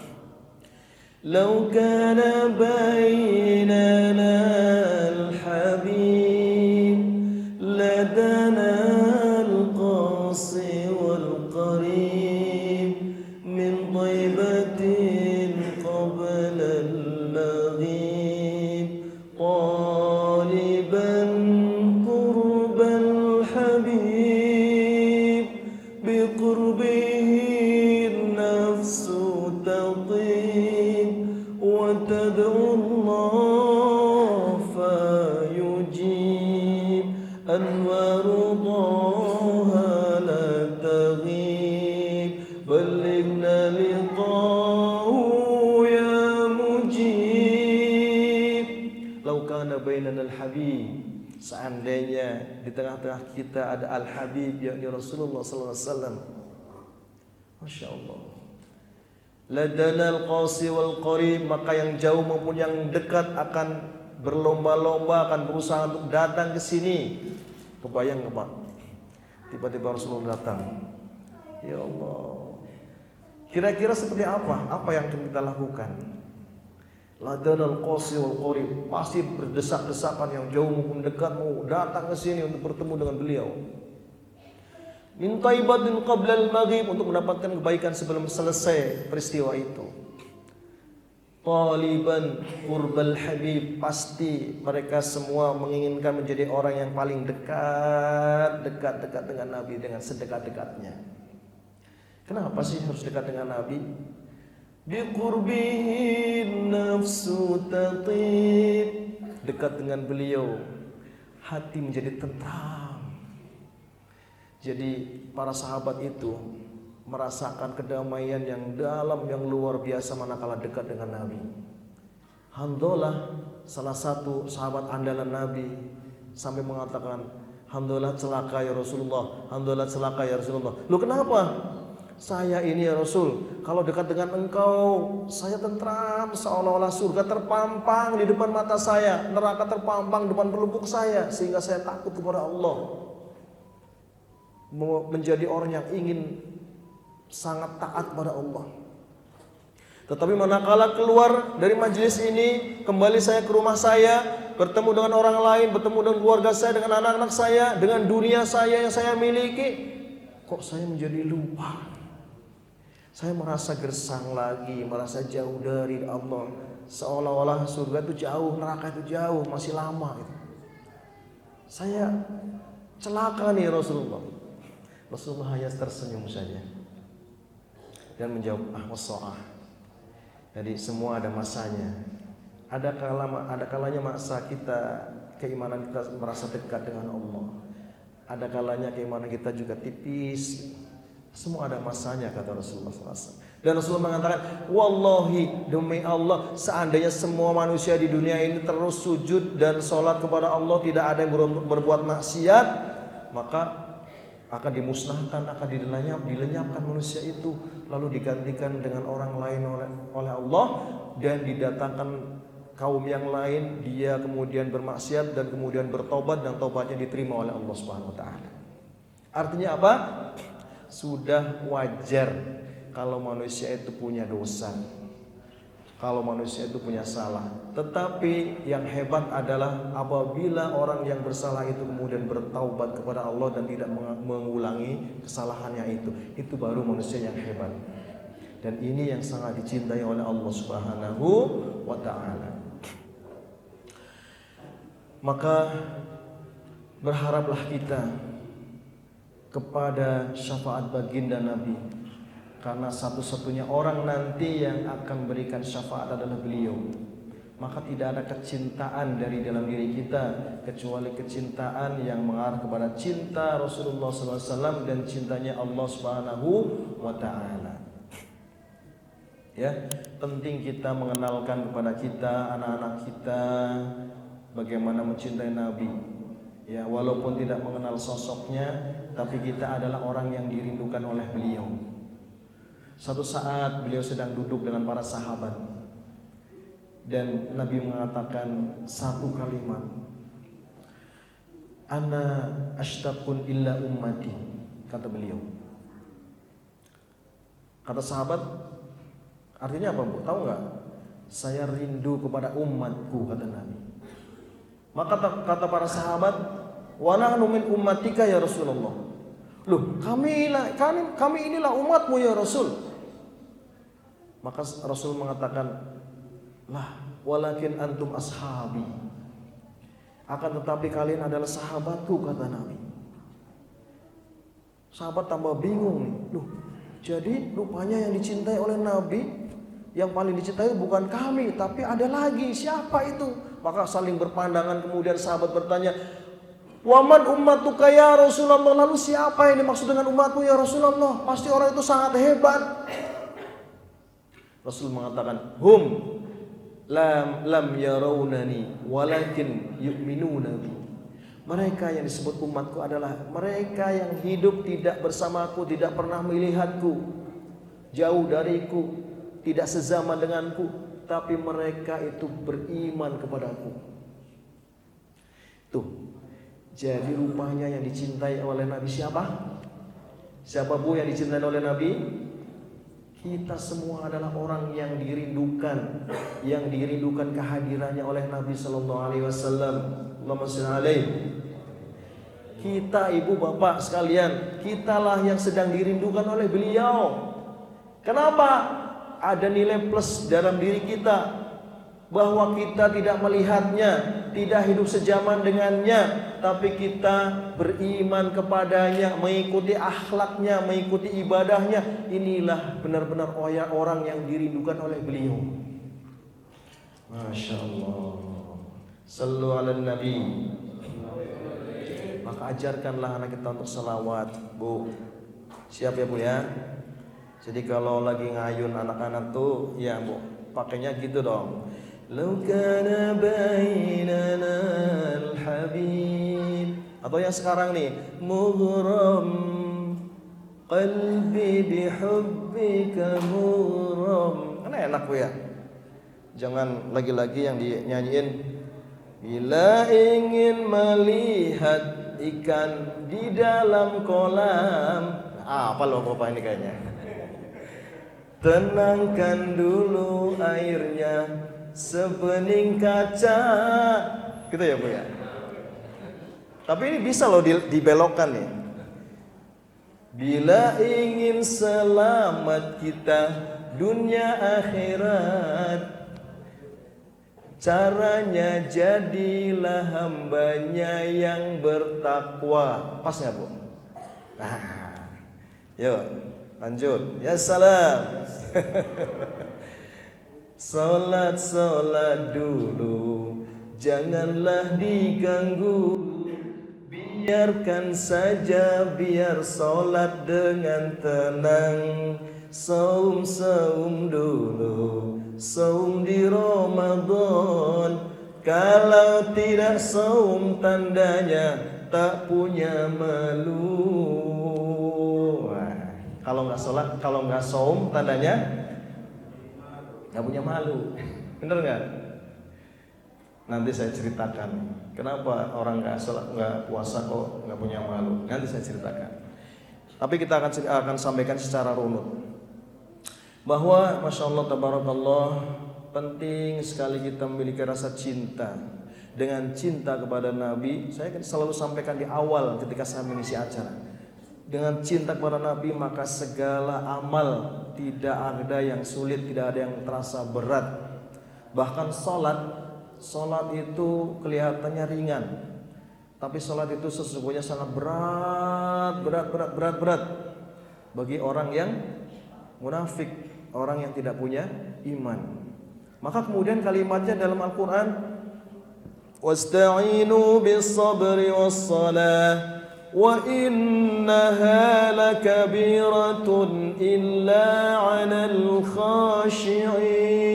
Lau kana bainana al-habib ladana al-qasi wal-qarib min taybatin qabla al-maghib taliban qurbal habib biqurbihi تطيب وتدعو الله فيجيب أنوار ضاها لا تغيب بلغنا لقاه يا مجيب لو كان بيننا الحبيب. Seandainya di tengah-tengah kita ada Al-Habib yakni Rasulullah SAW, Masya Allah. Ladanal qasi wal qarib, maka yang jauh maupun yang dekat akan berlomba-lomba, akan berusaha untuk datang ke sini. Kebayang nggak, Pak? Tiba-tiba Rasulullah datang. Ya Allah. Kira-kira seperti apa? Apa yang kita lakukan? Ladanal qasi wal qarib, pasti berdesak-desakan yang jauh maupun dekat mau datang ke sini untuk bertemu dengan beliau. Min taibatin qabla al-maghrib, untuk mendapatkan kebaikan sebelum selesai peristiwa itu. Taliban qurbal habib, pasti mereka semua menginginkan menjadi orang yang paling dekat dengan Nabi, dengan sedekat-dekatnya. Kenapa sih harus dekat dengan Nabi? Bi qurbihi nafsu tatib, dekat dengan beliau hati menjadi tentram. Jadi para sahabat itu merasakan kedamaian yang dalam, yang luar biasa manakala dekat dengan Nabi. Handolah, salah satu sahabat andalan Nabi, sampai mengatakan, Handolah celaka ya Rasulullah, Handolah celaka ya Rasulullah. Lu kenapa? Saya ini ya Rasul, kalau dekat dengan engkau, saya tentram, seolah-olah surga terpampang di depan mata saya, neraka terpampang depan pelupuk saya, sehingga saya takut kepada Allah. Menjadi orang yang ingin sangat taat pada Allah. Tetapi manakala keluar dari majelis ini, kembali saya ke rumah saya, bertemu dengan orang lain, bertemu dengan keluarga saya, dengan anak-anak saya, dengan dunia saya yang saya miliki, kok saya menjadi lupa. Saya merasa gersang lagi, merasa jauh dari Allah, seolah-olah surga itu jauh, neraka itu jauh, masih lama gitu. Saya celaka nih Rasulullah. Rasulullah hanya tersenyum saja dan menjawab, wasa'ah. Jadi semua ada masanya. Ada kalanya masa kita, keimanan kita merasa dekat dengan Allah. ada kalanya keimanan kita juga tipis. Semua ada masanya, kata Rasulullah SAW. Dan Rasulullah mengatakan, wallahi, demi Allah, seandainya semua manusia di dunia ini terus sujud dan sholat kepada Allah, tidak ada yang berbuat maksiat, maka akan dimusnahkan, akan dilenyapkan manusia itu, lalu digantikan dengan orang lain oleh Allah, dan didatangkan kaum yang lain, dia kemudian bermaksiat dan kemudian bertobat, dan tobatnya diterima oleh Allah Subhanahu wa taala. Artinya apa? Sudah wajar kalau manusia itu punya dosa, kalau manusia itu punya salah. Tetapi yang hebat adalah apabila orang yang bersalah itu kemudian bertaubat kepada Allah dan tidak mengulangi kesalahannya itu baru manusia yang hebat. Dan ini yang sangat dicintai oleh Allah Subhanahu wa taala. Maka berharaplah kita kepada syafaat baginda Nabi, karena satu-satunya orang nanti yang akan berikan syafaat adalah beliau. Maka tidak ada kecintaan dari dalam diri kita kecuali kecintaan yang mengarah kepada cinta Rasulullah SAW dan cintanya Allah Subhanahu wa taala. Ya, penting kita mengenalkan kepada kita, anak-anak kita, bagaimana mencintai Nabi. Ya, walaupun tidak mengenal sosoknya, tapi kita adalah orang yang dirindukan oleh beliau. Satu saat beliau sedang duduk dengan para sahabat, dan Nabi mengatakan satu kalimat, ana ashtaqun illa ummati, kata beliau. Kata sahabat, artinya apa, Bu? Tahu nggak? Saya rindu kepada umatku, kata Nabi. Maka kata para sahabat, wa nahnu min ummatika ya Rasulullah. Loh, kami inilah umatmu ya Rasul. Maka Rasul mengatakan, lah, walakin antum ashabi. Akan tetapi kalian adalah sahabatku, kata Nabi. Sahabat tambah bingung nih. Loh, jadi rupanya yang dicintai oleh Nabi, yang paling dicintai bukan kami, tapi ada lagi. Siapa itu? Maka saling berpandangan, kemudian sahabat bertanya, waman ummatuka ya Rasulullah. Lalu siapa yang dimaksud dengan umatmu ya Rasulullah? Pasti orang itu sangat hebat. Rasul mengatakan, hum lam yarawnani walakin yu'minuna bi. Mereka yang disebut umatku adalah mereka yang hidup tidak bersamaku, tidak pernah melihatku, jauh dariku, tidak sezaman denganku, tapi mereka itu beriman kepadaku. Tuh, jadi rupanya yang dicintai oleh Nabi siapa? Siapa, Bu, yang dicintai oleh Nabi? Kita semua adalah orang yang dirindukan kehadirannya oleh Nabi Sallallahu Alaihi Wasallam. Allahumma shalli alaihi. Kita, ibu bapak sekalian, kitalah yang sedang dirindukan oleh beliau. Kenapa? Ada nilai plus dalam diri kita, bahwa kita tidak melihatnya, tidak hidup sejaman dengannya, tapi kita beriman kepadanya, mengikuti akhlaknya, mengikuti ibadahnya. Inilah benar-benar orang yang dirindukan oleh beliau. Masya Allah. Sallu ala Nabi. Maka ajarkanlah anak kita untuk salawat, Bu. Siap ya, Bu ya? Jadi kalau lagi ngayun anak-anak tuh, ya Bu, pakainya gitu dong. Lau kana bainana al-habib. Atau yang sekarang nih, mughram qalbi bihubbika mughram. Kan enak, Bu ya. Jangan lagi-lagi yang dinyanyiin, bila ingin melihat ikan di dalam kolam. Apa loh Bapak ini kayaknya. Tenangkan dulu airnya sebening kaca. Gitu ya, Bu ya. Tapi ini bisa loh dibelokkan nih. Bila ingin selamat kita dunia akhirat, caranya jadilah hambanya yang bertakwa. Pas nggak, Bu? Nah, yuk lanjut. Ya salam. Salat dulu, janganlah diganggu. Biarkan saja, biar sholat dengan tenang. Saum dulu, saum di Ramadan. Kalau tidak saum tandanya tak punya malu. Wah, kalau nggak sholat, kalau nggak saum tandanya nggak punya malu. Bener nggak? Nanti saya ceritakan kenapa orang nggak sholat, nggak puasa kok nggak punya malu. Nanti saya ceritakan. Tapi kita akan sampaikan secara runut bahwa masya Allah tabarakallah, penting sekali kita memiliki rasa cinta. Dengan cinta kepada Nabi, saya selalu sampaikan di awal ketika saya mengisi acara. Dengan cinta kepada Nabi maka segala amal tidak ada yang sulit, tidak ada yang terasa berat. Bahkan Sholat itu kelihatannya ringan, tapi sholat itu sesungguhnya sangat berat bagi orang yang munafik, orang yang tidak punya iman. Maka kemudian kalimatnya dalam Al-Quran, wasta'inu bis-sabri was-salah wa innaha lakabiratun illa 'alal khashi'in.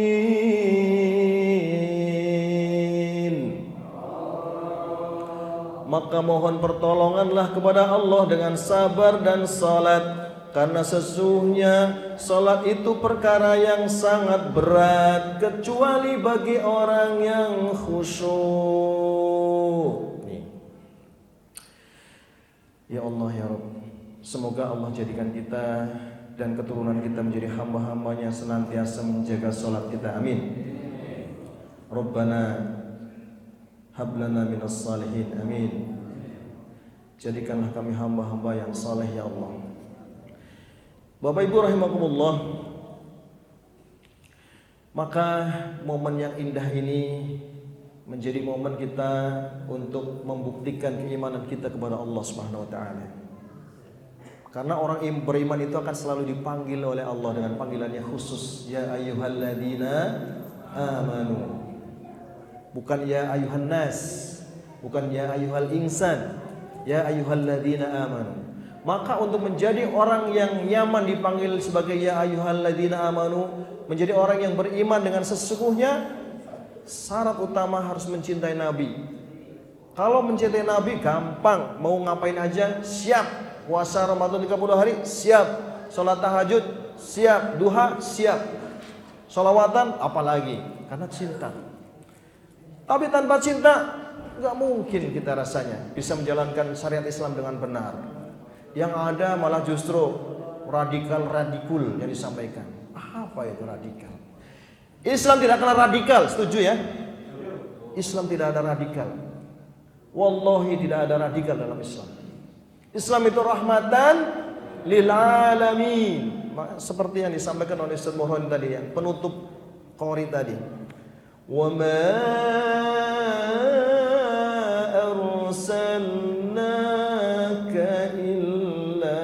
Maka mohon pertolonganlah kepada Allah dengan sabar dan salat, karena sesungguhnya salat itu perkara yang sangat berat kecuali bagi orang yang khusyuk. Ya Allah ya Rabb, semoga Allah jadikan kita dan keturunan kita menjadi hamba-hambanya senantiasa menjaga salat kita. Amin. Rabbana hablana minas salihin, amin. Jadikanlah kami hamba-hamba yang saleh ya Allah. Bapak Ibu rahimakumullah, maka momen yang indah ini menjadi momen kita untuk membuktikan keimanan kita kepada Allah Subhanahu wa taala. Karena orang beriman itu akan selalu dipanggil oleh Allah dengan panggilannya khusus, ya ayyuhalladzina amanu. Bukan ya ayuhan nas, bukan ya ayuhal insan, ya ayyuhalladzina amanu. Maka untuk menjadi orang yang nyaman dipanggil sebagai ya ayyuhalladzina amanu, menjadi orang yang beriman dengan sesungguhnya, syarat utama harus mencintai Nabi. Kalau mencintai Nabi gampang, mau ngapain aja siap. Puasa Ramadan 30 hari siap, sholat tahajud siap, duha siap, sholawatan apalagi, karena cinta. Tapi tanpa cinta nggak mungkin kita rasanya bisa menjalankan syariat Islam dengan benar. Yang ada malah justru radikul yang disampaikan. Apa itu radikal? Islam tidak kenal radikal, setuju ya? Islam tidak ada radikal. Wallahi tidak ada radikal dalam Islam. Islam itu rahmatan lil alamin. Seperti yang disampaikan oleh Ustaz Mohon tadi, yang penutup qori tadi. Wa ma arsalnaka illa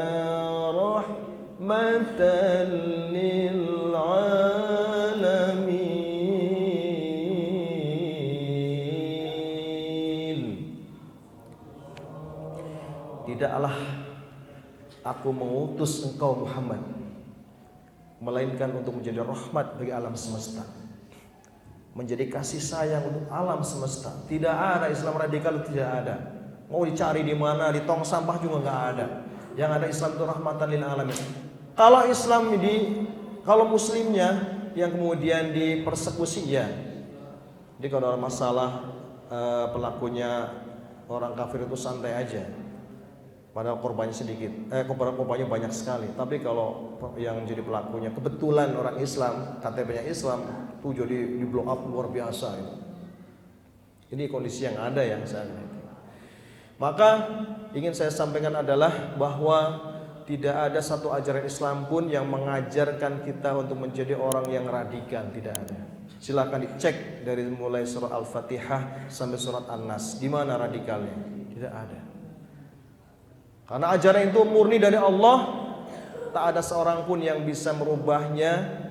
rahmatan lil alamin. Tidaklah aku mengutus engkau Muhammad melainkan untuk menjadi rahmat bagi alam semesta, menjadi kasih sayang untuk alam semesta. Tidak ada Islam radikal, tidak ada. Mau dicari di mana, di tong sampah juga nggak ada. Yang ada Islam itu rahmatan lil alamin. Kalau Islam kalau muslimnya yang kemudian dipersekusi ya. Jadi kalau ada masalah pelakunya orang kafir itu santai aja. Padahal korbannya sedikit, korbannya banyak sekali. Tapi kalau yang jadi pelakunya kebetulan orang Islam, KTP-nya Islam, tuh jadi di blow up luar biasa gitu. Ini kondisi yang ada yang saya lihat. Maka ingin saya sampaikan adalah bahwa tidak ada satu ajaran Islam pun yang mengajarkan kita untuk menjadi orang yang radikal, tidak ada. Silakan dicek dari mulai surah Al-Fatihah sampai surat An-Nas, di mana radikalnya? Tidak ada. Karena ajaran itu murni dari Allah, tak ada seorang pun yang bisa merubahnya,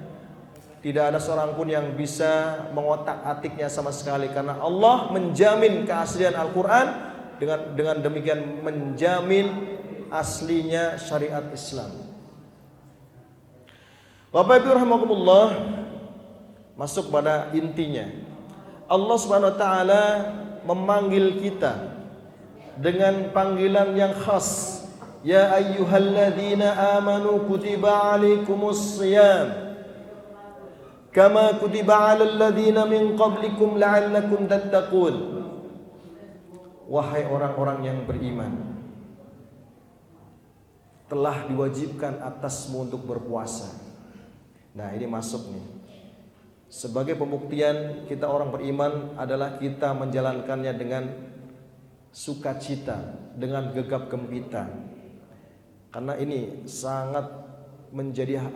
tidak ada seorang pun yang bisa mengotak-atiknya sama sekali. Karena Allah menjamin keaslian Al-Quran dengan demikian menjamin aslinya syariat Islam. Bapak Ibu rahimakumullah, masuk pada intinya. Allah Subhanahu wa taala memanggil kita dengan panggilan yang khas. Ya ayyuhalladzina amanu kutiba alaikumus shiyam kama kutiba 'alal ladzina min qablikum la'allakum tattaqun. Wahai orang-orang yang beriman, telah diwajibkan atasmu untuk berpuasa. Nah, ini masuk nih. Sebagai pembuktian kita orang beriman adalah kita menjalankannya dengan sukacita, dengan gegap gempita. Karena ini sangat menjadi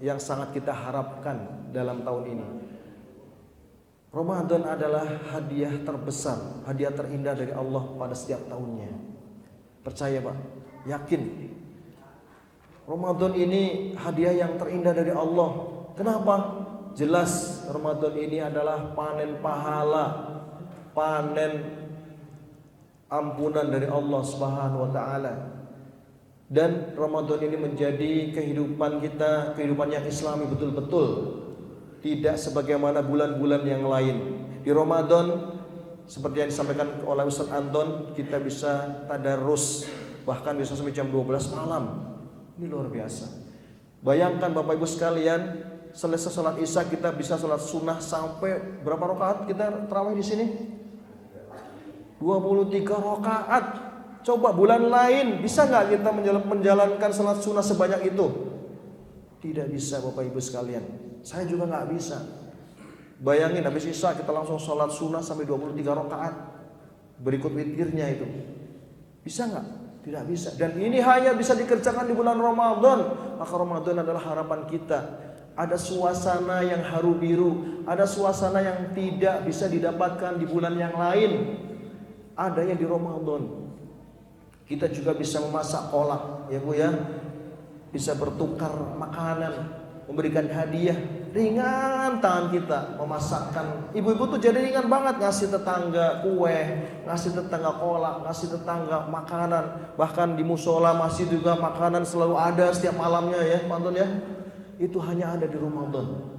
yang sangat kita harapkan dalam tahun ini. Ramadan adalah hadiah terbesar, hadiah terindah dari Allah pada setiap tahunnya. Percaya Pak, yakin. Ramadan ini hadiah yang terindah dari Allah. Kenapa? Jelas Ramadan ini adalah panen pahala, panen ampunan dari Allah Subhanahu wa taala. Dan Ramadan ini menjadi kehidupan kita, kehidupan yang Islami betul-betul. Tidak sebagaimana bulan-bulan yang lain. Di Ramadan seperti yang disampaikan oleh Ustaz Anton, kita bisa tadarus bahkan bisa sampai jam 12 malam. Ini luar biasa. Bayangkan Bapak Ibu sekalian, selesai sholat Isya kita bisa sholat sunnah sampai berapa rakaat kita tarawih di sini? 23 rakaat. Coba bulan lain bisa nggak kita menjalankan sholat sunnah sebanyak itu? Tidak bisa Bapak Ibu sekalian. Saya juga nggak bisa. Bayangin habis Isya kita langsung sholat sunnah sampai 23 rakaat. Berikut witirnya itu. Bisa nggak? Tidak bisa. Dan ini hanya bisa dikerjakan di bulan Ramadan. Maka Ramadan adalah harapan kita. Ada suasana yang haru biru, ada suasana yang tidak bisa didapatkan di bulan yang lain. Ada yang di Ramadan. Kita juga bisa memasak kolak, ya Bu ya. Bisa bertukar makanan, memberikan hadiah. Ringan tangan kita memasakkan. Ibu-ibu tuh jadi ringan banget ngasih tetangga kue, ngasih tetangga kolak, ngasih tetangga makanan. Bahkan di musola masih juga makanan selalu ada setiap malamnya ya, teman-teman ya. Itu hanya ada di Ramadan.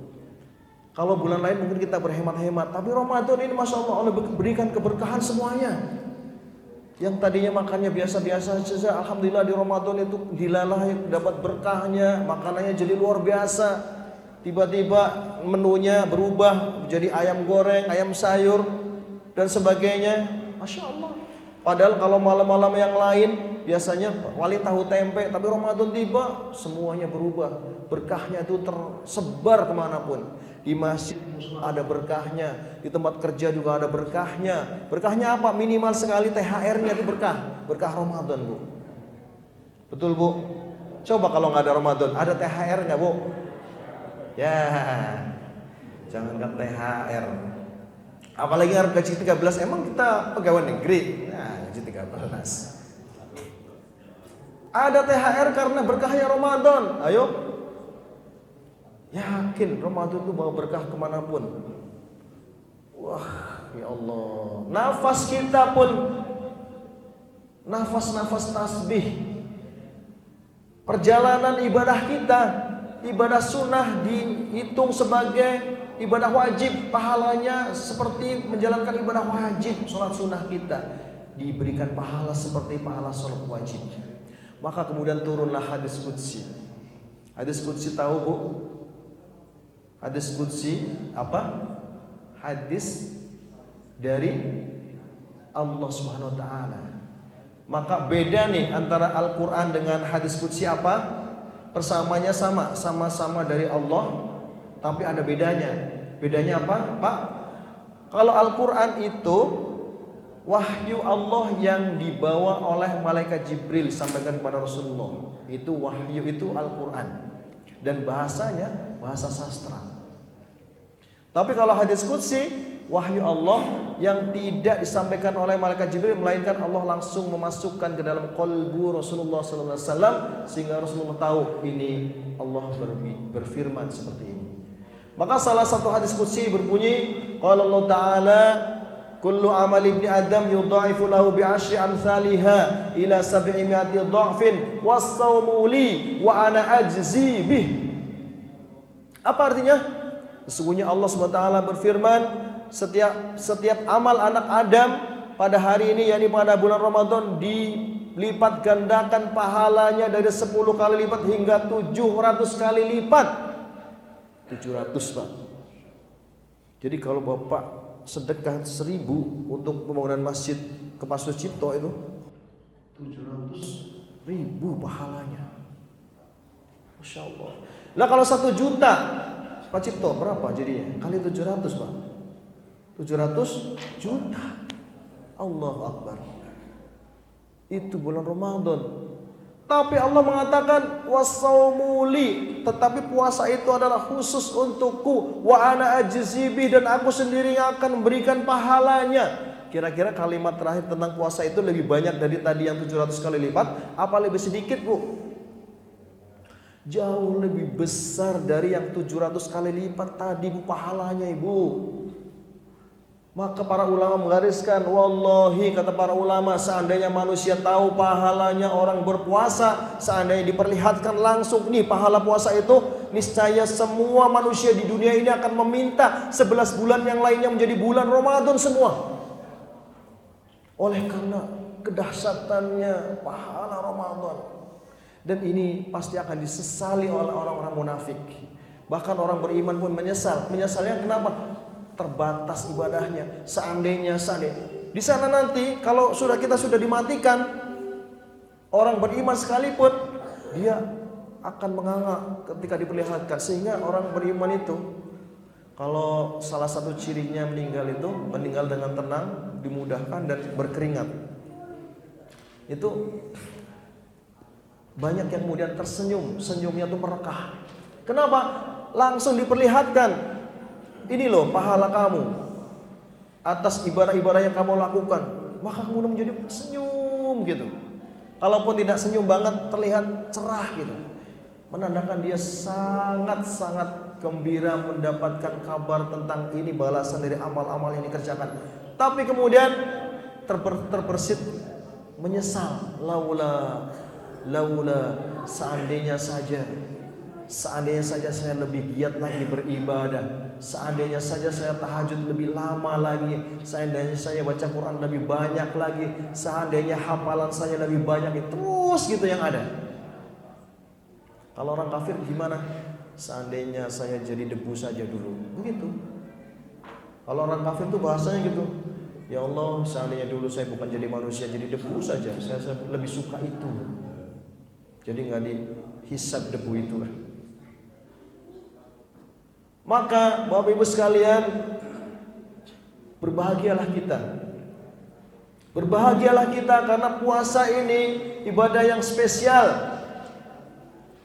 Kalau bulan lain mungkin kita berhemat-hemat, tapi Ramadan ini Masya Allah berikan keberkahan semuanya. Yang tadinya makannya biasa-biasa saja, alhamdulillah di Ramadan itu dilalah dapat berkahnya, makanannya jadi luar biasa. Tiba-tiba menunya berubah menjadi ayam goreng, ayam sayur dan sebagainya. Masya Allah. Padahal kalau malam-malam yang lain biasanya wali tahu tempe, tapi Ramadan tiba semuanya berubah. Berkahnya itu tersebar kemanapun. Di masjid ada berkahnya, di tempat kerja juga ada berkahnya. Berkahnya apa? Minimal sekali THR-nya itu berkah. Berkah Ramadan Bu. Betul Bu? Coba kalau nggak ada Ramadan, ada THR nggak Bu? Ya, jangankan THR. Apalagi harga gaji 13, emang kita pegawai negeri? Nah, gaji 13. Ada THR karena berkahnya Ramadan. Ayo. Yakin Ramadan itu bawa berkah kemanapun. Wah, ya Allah. Nafas kita pun nafas-nafas tasbih. Perjalanan ibadah kita, ibadah sunnah dihitung sebagai ibadah wajib. Pahalanya seperti menjalankan ibadah wajib. Sholat sunnah kita diberikan pahala seperti pahala sholat wajib. Maka kemudian turunlah hadis qudsi. Hadis qudsi tahu Bu? Hadis qudsi apa? Hadis dari Allah Subhanahu wa taala. Maka beda nih antara Al-Qur'an dengan hadis qudsi apa? Persamaannya sama, sama-sama dari Allah, tapi ada bedanya. Bedanya apa, Pak? Kalau Al-Qur'an itu wahyu Allah yang dibawa oleh malaikat Jibril sampaikan kepada Rasulullah. Itu wahyu, itu Al-Qur'an. Dan bahasanya bahasa sastra. Tapi kalau hadis qudsi, wahyu Allah yang tidak disampaikan oleh malaikat Jibril, melainkan Allah langsung memasukkan ke dalam qalbu Rasulullah SAW, sehingga Rasulullah tahu ini Allah berfirman seperti ini. Maka salah satu hadis qudsi berbunyi, qala Allah Ta'ala Kullu amal ibni Adam yudha'ifu lahu bi'ashri amsalha ila 700 dha'fin was-sawmu li wa ana ajzi bih. Apa artinya? Sesungguhnya Allah SWT berfirman, setiap amal anak Adam pada hari ini, yakni pada bulan Ramadan, dilipat gandakan pahalanya dari 10 kali lipat hingga 700 kali lipat. 700, Pak. Jadi kalau Bapak sedekah 1000 untuk pembangunan masjid ke Pak Sucipto itu 700.000 pahalanya. Masya Allah. Lah kalau 1 juta Pak Cipto berapa jadinya? Kali 700, Pak. 700 juta. Allahu Akbar. Itu bulan Ramadan. Tapi Allah mengatakan wasaumuli, tetapi puasa itu adalah khusus untukku, wa ana ajzibi, dan aku sendiri yang akan memberikan pahalanya. Kira-kira kalimat terakhir tentang puasa itu lebih banyak dari tadi yang 700 kali lipat, apa lebih sedikit, Bu? Jauh lebih besar dari yang 700 kali lipat tadi, Bu, pahalanya, Ibu. Maka para ulama menggariskan, wallahi, kata para ulama, seandainya manusia tahu pahalanya orang berpuasa, seandainya diperlihatkan langsung nih pahala puasa itu, niscaya semua manusia di dunia ini akan meminta 11 bulan yang lainnya menjadi bulan Ramadan semua. Oleh karena kedahsyatannya pahala Ramadan. Dan ini pasti akan disesali oleh orang-orang munafik. Bahkan orang beriman pun menyesal. Menyesalnya kenapa? Terbatas ibadahnya. Seandainya di sana nanti kalau kita sudah dimatikan, orang beriman sekalipun dia akan menganga ketika diperlihatkan. Sehingga orang beriman itu, kalau salah satu cirinya meninggal itu meninggal dengan tenang, dimudahkan dan berkeringat. Itu banyak yang kemudian tersenyum, senyumnya itu merekah. Kenapa? Langsung diperlihatkan, ini loh pahala kamu atas ibadah-ibadah yang kamu lakukan. Maka kemudian menjadi senyum gitu. Kalaupun tidak senyum banget, terlihat cerah gitu. Menandakan dia sangat-sangat gembira mendapatkan kabar tentang ini balasan dari amal-amal yang dikerjakan. Tapi kemudian terbersit menyesal. Laula seandainya saja saya lebih giat lagi beribadah, seandainya saja saya tahajud lebih lama lagi, seandainya saya baca Quran lebih banyak lagi, seandainya hafalan saya lebih banyak, terus gitu yang ada. Kalau orang kafir gimana? Seandainya saya jadi debu saja dulu, begitu. Kalau orang kafir tuh bahasanya gitu, ya Allah, seandainya dulu saya bukan jadi manusia, jadi debu saja, saya lebih suka itu. Jadi nggak dihisab debu itu. Maka Bapak Ibu sekalian, berbahagialah kita. Berbahagialah kita karena puasa ini ibadah yang spesial.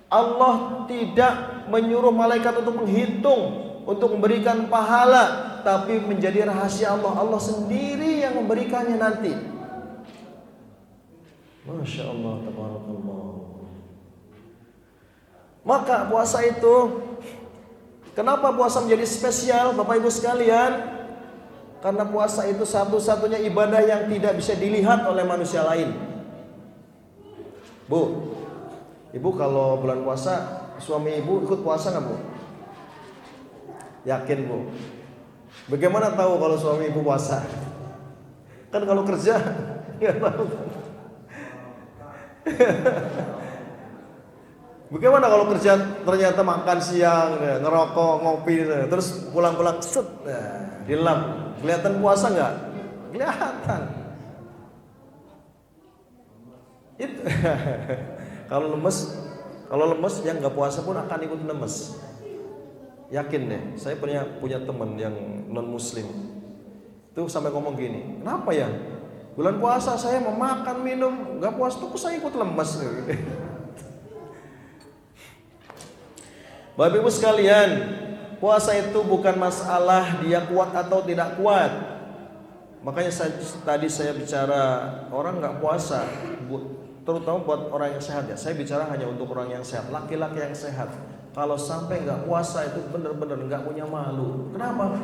Allah tidak menyuruh malaikat untuk menghitung, untuk memberikan pahala, tapi menjadi rahasia Allah. Allah sendiri yang memberikannya nanti. Masya Allah, tabarakallah. Maka puasa itu, kenapa puasa menjadi spesial, Bapak Ibu sekalian? Karena puasa itu satu-satunya ibadah yang tidak bisa dilihat oleh manusia lain. Bu, Ibu kalau bulan puasa, suami Ibu ikut puasa nggak, Bu? Yakin, Bu? Bagaimana tahu kalau suami Ibu puasa? Kan kalau kerja nggak tahu. Bagaimana kalau kerja ternyata makan siang, ngerokok, ngopi, terus pulang-pulang set, dilap, kelihatan puasa nggak? Kelihatan. Itu kalau lemes yang nggak puasa pun akan ikut lemes. Yakin deh, saya punya teman yang non Muslim, itu sampai ngomong gini, kenapa ya? Bulan puasa saya memakan minum, nggak puasa tuh saya ikut lemes. Bapak Ibu sekalian, puasa itu bukan masalah dia kuat atau tidak kuat. Makanya tadi saya bicara orang nggak puasa, terutama buat orang yang sehat ya. Saya bicara hanya untuk orang yang sehat, laki-laki yang sehat. Kalau sampai nggak puasa itu benar-benar nggak punya malu. Kenapa?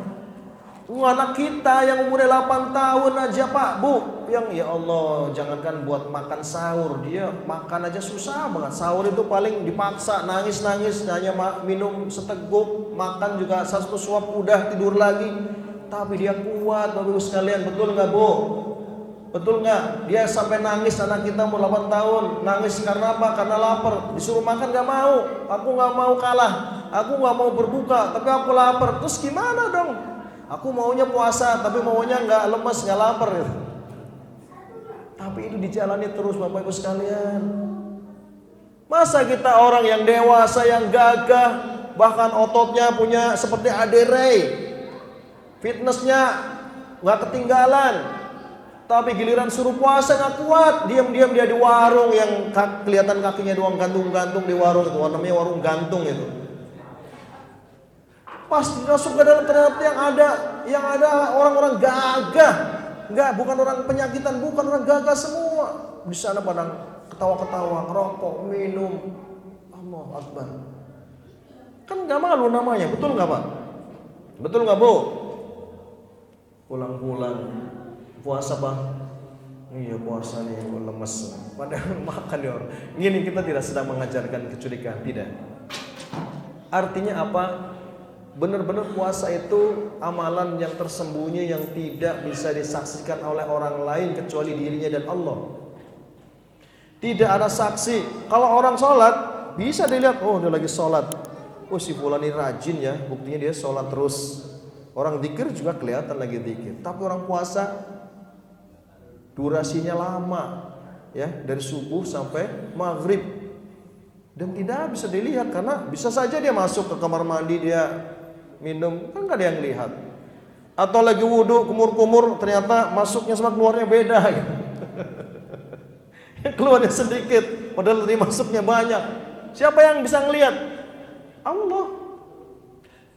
Anak kita yang umurnya 8 tahun aja Pak, Bu, yang ya Allah, jangankan buat makan sahur, dia makan aja susah banget. Sahur itu paling dipaksa, nangis-nangis, hanya minum seteguk, makan juga satu suap udah tidur lagi. Tapi dia kuat, Bapak Ibu sekalian, betul nggak Bu? Betul nggak? Dia sampai nangis, anak kita umur 8 tahun, nangis karena apa? Karena lapar, disuruh makan nggak mau. Aku nggak mau kalah, aku nggak mau berbuka, tapi aku lapar. Terus gimana dong? Aku maunya puasa, tapi maunya nggak lemes, nggak lapar. Tapi itu dijalani terus Bapak Ibu sekalian. Masa kita orang yang dewasa, yang gagah, bahkan ototnya punya seperti Ade Ray, fitnessnya nggak ketinggalan, tapi giliran suruh puasa nggak kuat, diam-diam dia di warung yang kelihatan kakinya doang gantung-gantung di warung itu, namanya warung gantung itu. Pas masuk ke dalam ternyata yang ada orang-orang gagah, bukan orang penyakitan, bukan orang gagah semua. Di sana pada ketawa-ketawa, ngerokok, minum. Allahu Akbar. Kan nggak malu namanya, betul nggak Pak? Betul nggak Bu? Pulang-pulang puasa Pak. Iya puasa nih, gue lemes. Padahal makan ya orang. Ini kita tidak sedang mengajarkan kecurigaan, tidak. Artinya apa? Benar-benar puasa itu amalan yang tersembunyi yang tidak bisa disaksikan oleh orang lain kecuali dirinya dan Allah. Tidak ada saksi. Kalau orang sholat bisa dilihat, oh dia lagi sholat. Oh si fulan ini rajin ya, buktinya dia sholat terus. Orang zikir juga kelihatan lagi zikir. Tapi orang puasa durasinya lama, ya dari subuh sampai maghrib. Dan tidak bisa dilihat karena bisa saja dia masuk ke kamar mandi, dia minum, kan gak ada yang lihat. Atau lagi wudhu, kumur-kumur, ternyata masuknya sama keluarnya beda gitu. Keluarnya sedikit, padahal tadi masuknya banyak. Siapa yang bisa ngelihat? Allah.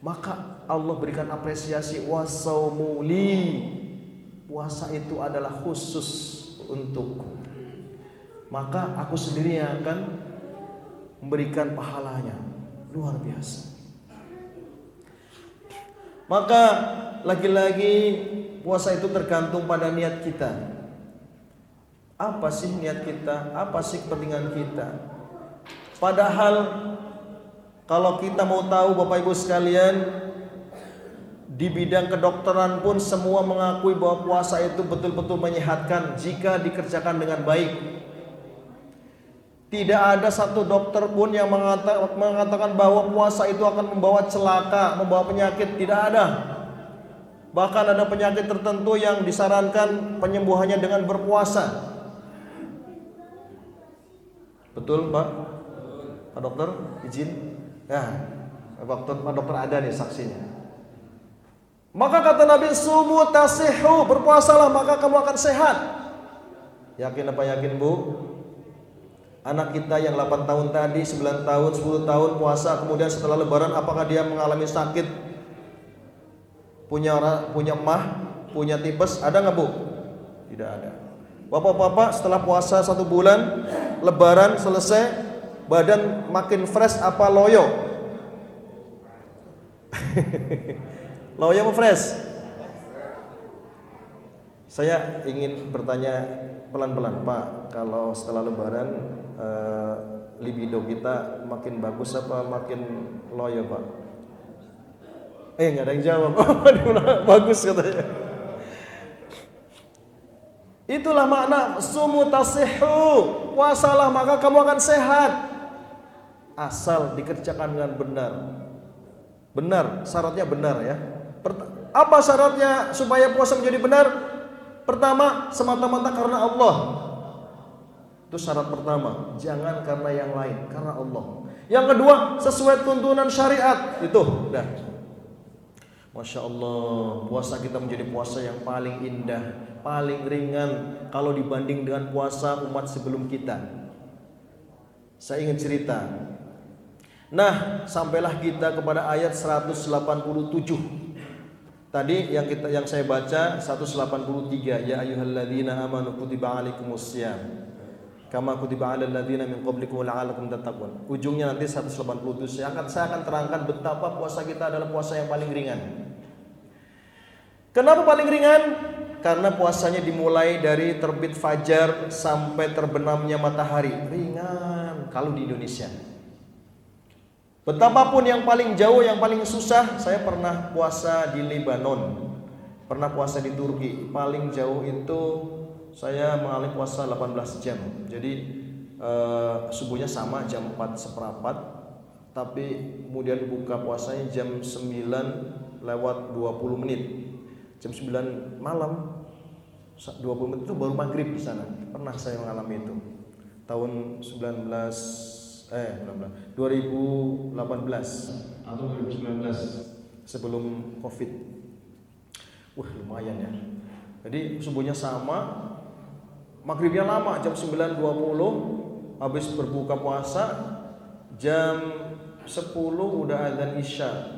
Maka Allah berikan apresiasi, wasaumuli. Puasa itu adalah khusus untukku. Maka aku sendiri yang akan memberikan pahalanya. Luar biasa. Maka lagi-lagi puasa itu tergantung pada niat kita. Apa sih niat kita? Apa sih kepentingan kita? Padahal kalau kita mau tahu Bapak Ibu sekalian, di bidang kedokteran pun semua mengakui bahwa puasa itu betul-betul menyehatkan jika dikerjakan dengan baik. Tidak ada satu dokter pun yang mengatakan bahwa puasa itu akan membawa celaka, membawa penyakit. Tidak ada. Bahkan ada penyakit tertentu yang disarankan penyembuhannya dengan berpuasa. Betul Pak? Pak Dokter izin? Ya, Pak Dokter ada nih saksinya. Maka kata Nabi, sumu tasihu, berpuasalah maka kamu akan sehat. Yakin apa yakin Bu? Anak kita yang 8 tahun tadi, 9 tahun, 10 tahun puasa, kemudian setelah lebaran apakah dia mengalami sakit? Punya emah, punya tipes, ada nggak Bu? Tidak ada. Bapak-bapak setelah puasa 1 bulan, lebaran selesai, badan makin fresh apa loyo? Loyo apa fresh? Saya ingin bertanya pelan-pelan Pak, kalau setelah lebaran libido kita makin bagus apa makin loyo Pak? Nggak ada yang jawab. Bagus katanya. Itulah makna sumu tasihu, puasalah maka kamu akan sehat. Asal dikerjakan dengan benar. Benar, syaratnya benar ya. Apa syaratnya supaya puasa menjadi benar? Pertama, semata-mata karena Allah. Itu syarat pertama. Jangan karena yang lain, karena Allah. Yang kedua, sesuai tuntunan syariat. Itu udah. Masya Allah, puasa kita menjadi puasa yang paling indah, paling ringan kalau dibanding dengan puasa umat sebelum kita. Saya ingin cerita. Nah, sampailah kita kepada ayat 187. Tadi yang saya baca 183, ya ayyuhalladzina amanu kutiba alaikumussyam kama kutiba alal ladzina min qablikum la'allakum tattaqun. Ujungnya nanti 187. Saya akan terangkan betapa puasa kita adalah puasa yang paling ringan. Kenapa paling ringan? Karena puasanya dimulai dari terbit fajar sampai terbenamnya matahari. Ringan kalau di Indonesia. Betapapun yang paling jauh, yang paling susah, saya pernah puasa di Lebanon, pernah puasa di Turki. Paling jauh itu saya mengalami puasa 18 jam. Jadi subuhnya sama jam 4:15, tapi kemudian buka puasanya jam 9:20. Jam 9 malam 20 menit itu baru maghrib di sana. Pernah saya mengalami itu. Tahun 2018 atau 2019 sebelum Covid. Wah, lumayan ya. Jadi subuhnya sama, maghribnya lama jam 9:20, habis berbuka puasa jam 10 udah adzan Isya.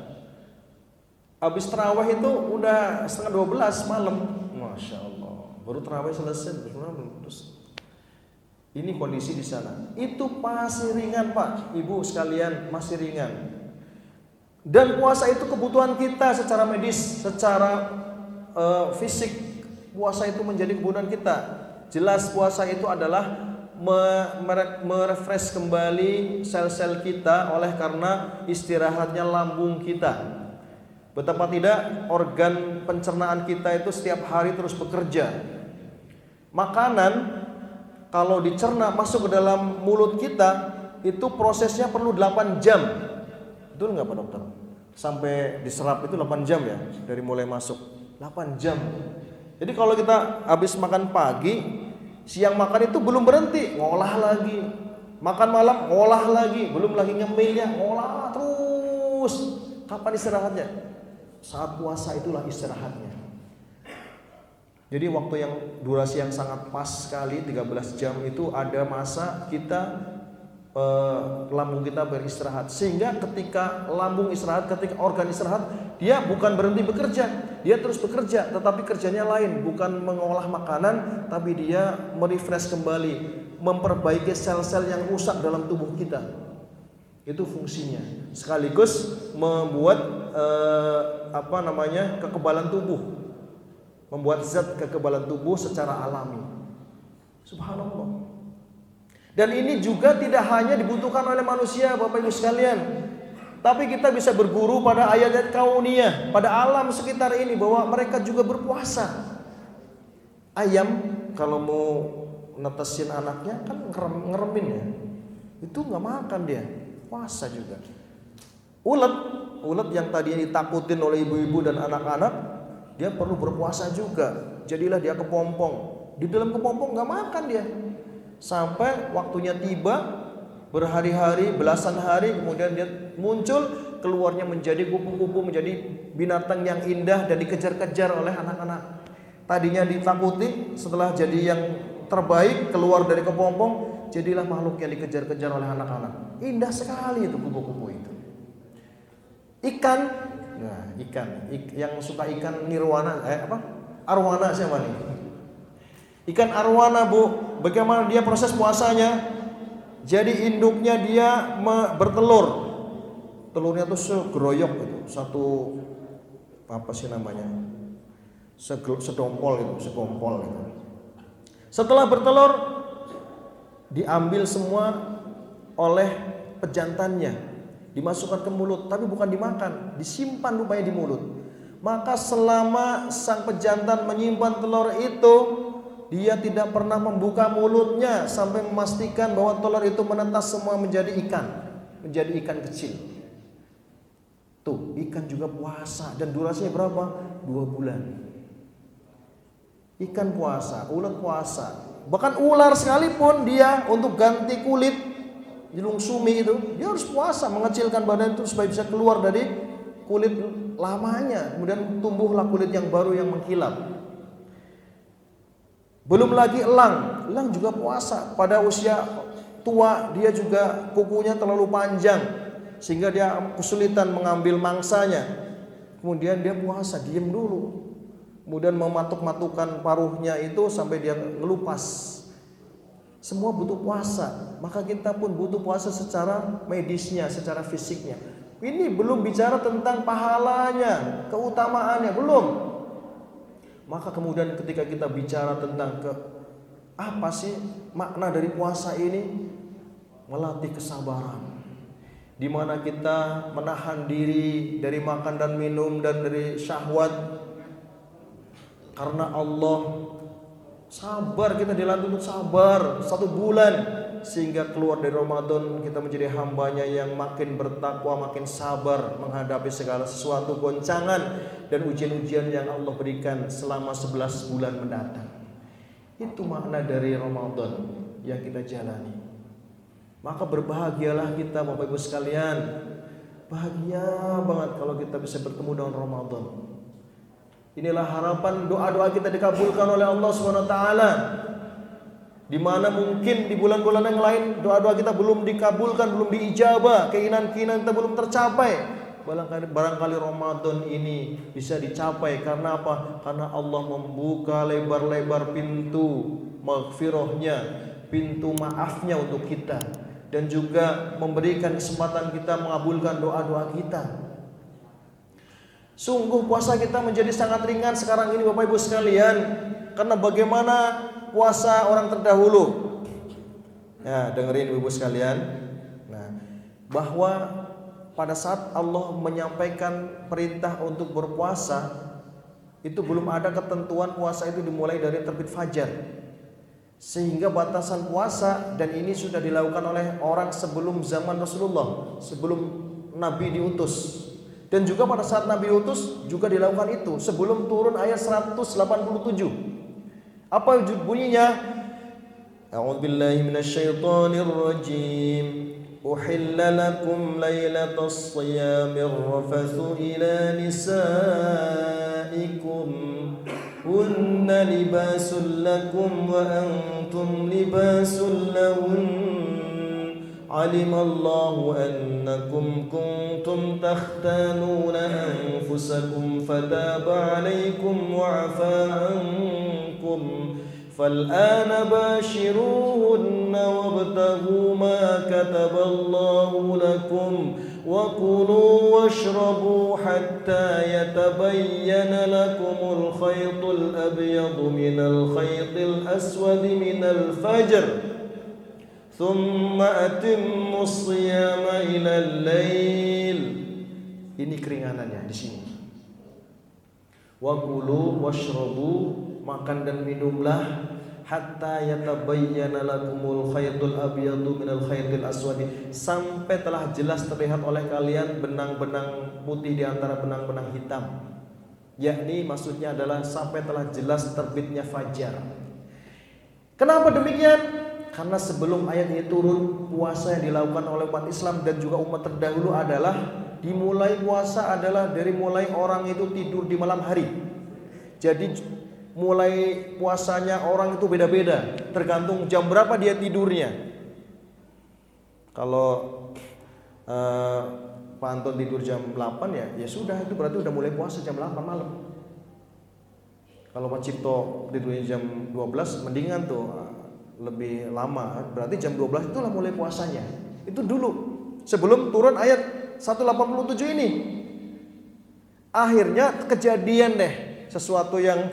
Habis tarawih itu udah 11:30 malam. Masya Allah, baru tarawih selesai terus. Ini kondisi di sana. Itu masih ringan Pak, Ibu sekalian, masih ringan. Dan puasa itu kebutuhan kita secara medis, secara fisik. Puasa itu menjadi kebutuhan kita. Jelas puasa itu adalah merefresh kembali sel-sel kita oleh karena istirahatnya lambung kita. Betapa tidak organ pencernaan kita itu setiap hari terus bekerja. Makanan kalau dicerna masuk ke dalam mulut kita itu prosesnya perlu 8 jam. Betul nggak Pak Dokter? Sampai diserap itu 8 jam ya, dari mulai masuk 8 jam. Jadi kalau kita habis makan pagi, siang makan itu belum berhenti, ngolah lagi. Makan malam ngolah lagi, belum lagi ngemilnya, ngolah terus. Kapan istirahatnya? Saat puasa itulah istirahatnya. Jadi waktu yang durasi yang sangat pas sekali 13 jam itu ada masa kita lambung kita beristirahat. Sehingga ketika lambung istirahat, ketika organ istirahat, dia bukan berhenti bekerja, dia terus bekerja, tetapi kerjanya lain, bukan mengolah makanan, tapi dia merefresh kembali, memperbaiki sel-sel yang rusak dalam tubuh kita. Itu fungsinya. Sekaligus membuat kekebalan tubuh, membuat zat kekebalan tubuh secara alami. Subhanallah. Dan ini juga tidak hanya dibutuhkan oleh manusia, Bapak Ibu sekalian, tapi kita bisa berguru pada ayat-ayat kauniyah, pada alam sekitar ini, bahwa mereka juga berpuasa. Ayam kalau mau netesin anaknya kan ngeremin ya, itu nggak makan dia, puasa juga. Ulet yang tadinya ditakutin oleh ibu-ibu dan anak-anak, dia perlu berpuasa juga. Jadilah dia kepompong. Di dalam kepompong nggak makan dia, sampai waktunya tiba, berhari-hari, belasan hari, kemudian dia muncul, keluarnya menjadi kupu-kupu, menjadi binatang yang indah dan dikejar-kejar oleh anak-anak. Tadinya ditakuti, setelah jadi yang terbaik, keluar dari kepompong, jadilah makhluk yang dikejar-kejar oleh anak-anak. Indah sekali itu kupu-kupu itu. Ikan, nah ikan yang suka ikan nirwana, arwana siapa nih? Ikan arwana Bu, bagaimana dia proses puasanya? Jadi induknya dia bertelur, telurnya tuh segeroyok gitu, satu apa sih namanya? Sedompol gitu. Setelah bertelur, diambil semua oleh pejantannya, dimasukkan ke mulut, tapi bukan dimakan, disimpan rupanya di mulut. Maka selama sang pejantan menyimpan telur itu, dia tidak pernah membuka mulutnya sampai memastikan bahwa telur itu menetas semua menjadi ikan kecil. Tuh, ikan juga puasa, dan durasinya berapa? 2 bulan. Ikan puasa, ulat puasa. Bahkan ular sekalipun dia untuk ganti kulit, dilungsumi itu, dia harus puasa, mengecilkan badan itu supaya bisa keluar dari kulit lamanya, kemudian tumbuhlah kulit yang baru yang mengkilap. Belum lagi elang juga puasa. Pada usia tua dia juga kukunya terlalu panjang sehingga dia kesulitan mengambil mangsanya. Kemudian dia puasa, diam dulu, kemudian mematuk-matukan paruhnya itu sampai dia ngelupas. Semua butuh puasa. Maka kita pun butuh puasa secara medisnya, secara fisiknya. Ini belum bicara tentang pahalanya, keutamaannya, belum. Maka kemudian ketika kita bicara tentang apa sih makna dari puasa ini? Melatih kesabaran, di mana kita menahan diri dari makan dan minum dan dari syahwat karena Allah. Sabar, kita dilatih untuk sabar 1 bulan sehingga keluar dari Ramadan kita menjadi hambanya yang makin bertakwa, makin sabar menghadapi segala sesuatu goncangan dan ujian-ujian yang Allah berikan selama 11 bulan mendatang. Itu makna dari Ramadan yang kita jalani. Maka berbahagialah kita Bapak Ibu sekalian. Bahagia banget kalau kita bisa bertemu dengan Ramadan. Inilah harapan doa-doa kita dikabulkan oleh Allah Subhanahu wa taala. Di mana mungkin di bulan-bulan yang lain doa-doa kita belum dikabulkan, belum diijabah, keinginan-keinginan kita belum tercapai. Barangkali Ramadan ini bisa dicapai karena apa? Karena Allah membuka lebar-lebar pintu maghfirahnya, pintu maafnya untuk kita, dan juga memberikan kesempatan kita mengabulkan doa-doa kita. Sungguh puasa kita menjadi sangat ringan sekarang ini Bapak Ibu sekalian. Karena bagaimana puasa orang terdahulu. Ya, dengerin Ibu sekalian. Nah, bahwa pada saat Allah menyampaikan perintah untuk berpuasa, itu belum ada ketentuan puasa itu dimulai dari terbit fajar. Sehingga batasan puasa, dan ini sudah dilakukan oleh orang sebelum zaman Rasulullah, sebelum Nabi diutus. Dan juga pada saat Nabi utus juga dilakukan itu sebelum turun ayat 187. Apa bunyinya? A'udzubillahi minasyaitonirrajim. Uhilla lakum lailatas shiyamir rafathu ila nisaikum hunna libasul lakum wa antum libasul lahun. Alimallahu annakum kuntum takhtanuna anfusakum fataba alaikum wa afa ankum fal'ana bashiruhunna wabtaghu ma kataballahu lakum wa kulu washrabu hatta yatabayyana lakumul khaytul abyadu minal khaytil aswadi minal fajr thumma atimmu siyama ilal lail. Ini keringanannya di sini. Wa kulu washrabu, makan dan minumlah, hatta yatabayyana lakumul khaytul abyadu minal khaytil aswadi, sampai telah jelas terlihat oleh kalian benang-benang putih di antara benang-benang hitam. Yakni maksudnya adalah sampai telah jelas terbitnya fajar. Kenapa demikian? Karena sebelum ayat ini turun, puasa yang dilakukan oleh umat Islam dan juga umat terdahulu adalah dimulai puasa adalah dari mulai orang itu tidur di malam hari. Jadi mulai puasanya orang itu beda-beda, tergantung jam berapa dia tidurnya. Kalau Pak Anton tidur jam 8 ya sudah, itu berarti udah mulai puasa jam 8 malam. Kalau Pak Cipto tidurnya jam 12 mendingan tuh lebih lama, berarti jam 12 itulah mulai puasanya. Itu dulu sebelum turun ayat 187 ini. Akhirnya kejadian deh sesuatu yang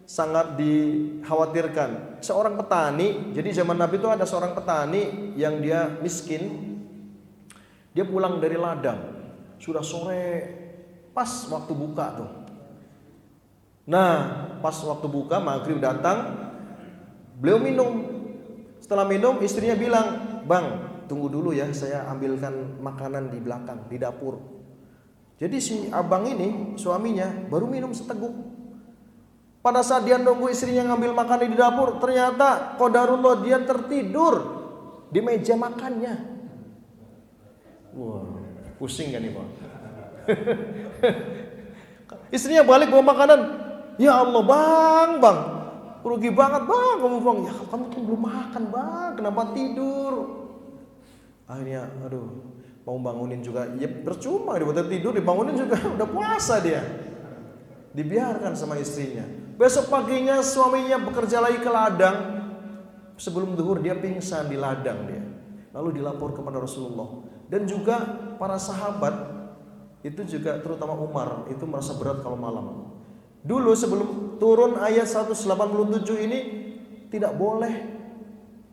sangat dikhawatirkan. Seorang petani, jadi zaman Nabi itu ada seorang petani yang dia miskin. Dia pulang dari ladang, sudah sore, pas waktu buka tuh. Nah, pas waktu buka maghrib datang, beliau minum. Setelah minum, istrinya bilang, "Bang, tunggu dulu ya, saya ambilkan makanan di belakang, di dapur." Jadi si abang ini, suaminya, baru minum seteguk. Pada saat dia nunggu istrinya ngambil makanan di dapur, ternyata qadarullah dia tertidur di meja makannya. Wah, pusing kan nih Pak? Istrinya balik bawa makanan. Ya Allah, bang, rugi banget bang, kamu bang. Ya kamu tuh belum makan bang, kenapa tidur? Akhirnya, aduh, mau bangunin juga, ya percuma dia buat tidur, dibangunin juga udah puasa dia. Dibiarkan sama istrinya. Besok paginya suaminya bekerja lagi ke ladang. Sebelum zuhur dia pingsan di ladang dia. Lalu dilapor kepada Rasulullah. Dan juga para sahabat itu juga terutama Umar itu merasa berat kalau malam. Dulu sebelum turun ayat 187 ini tidak boleh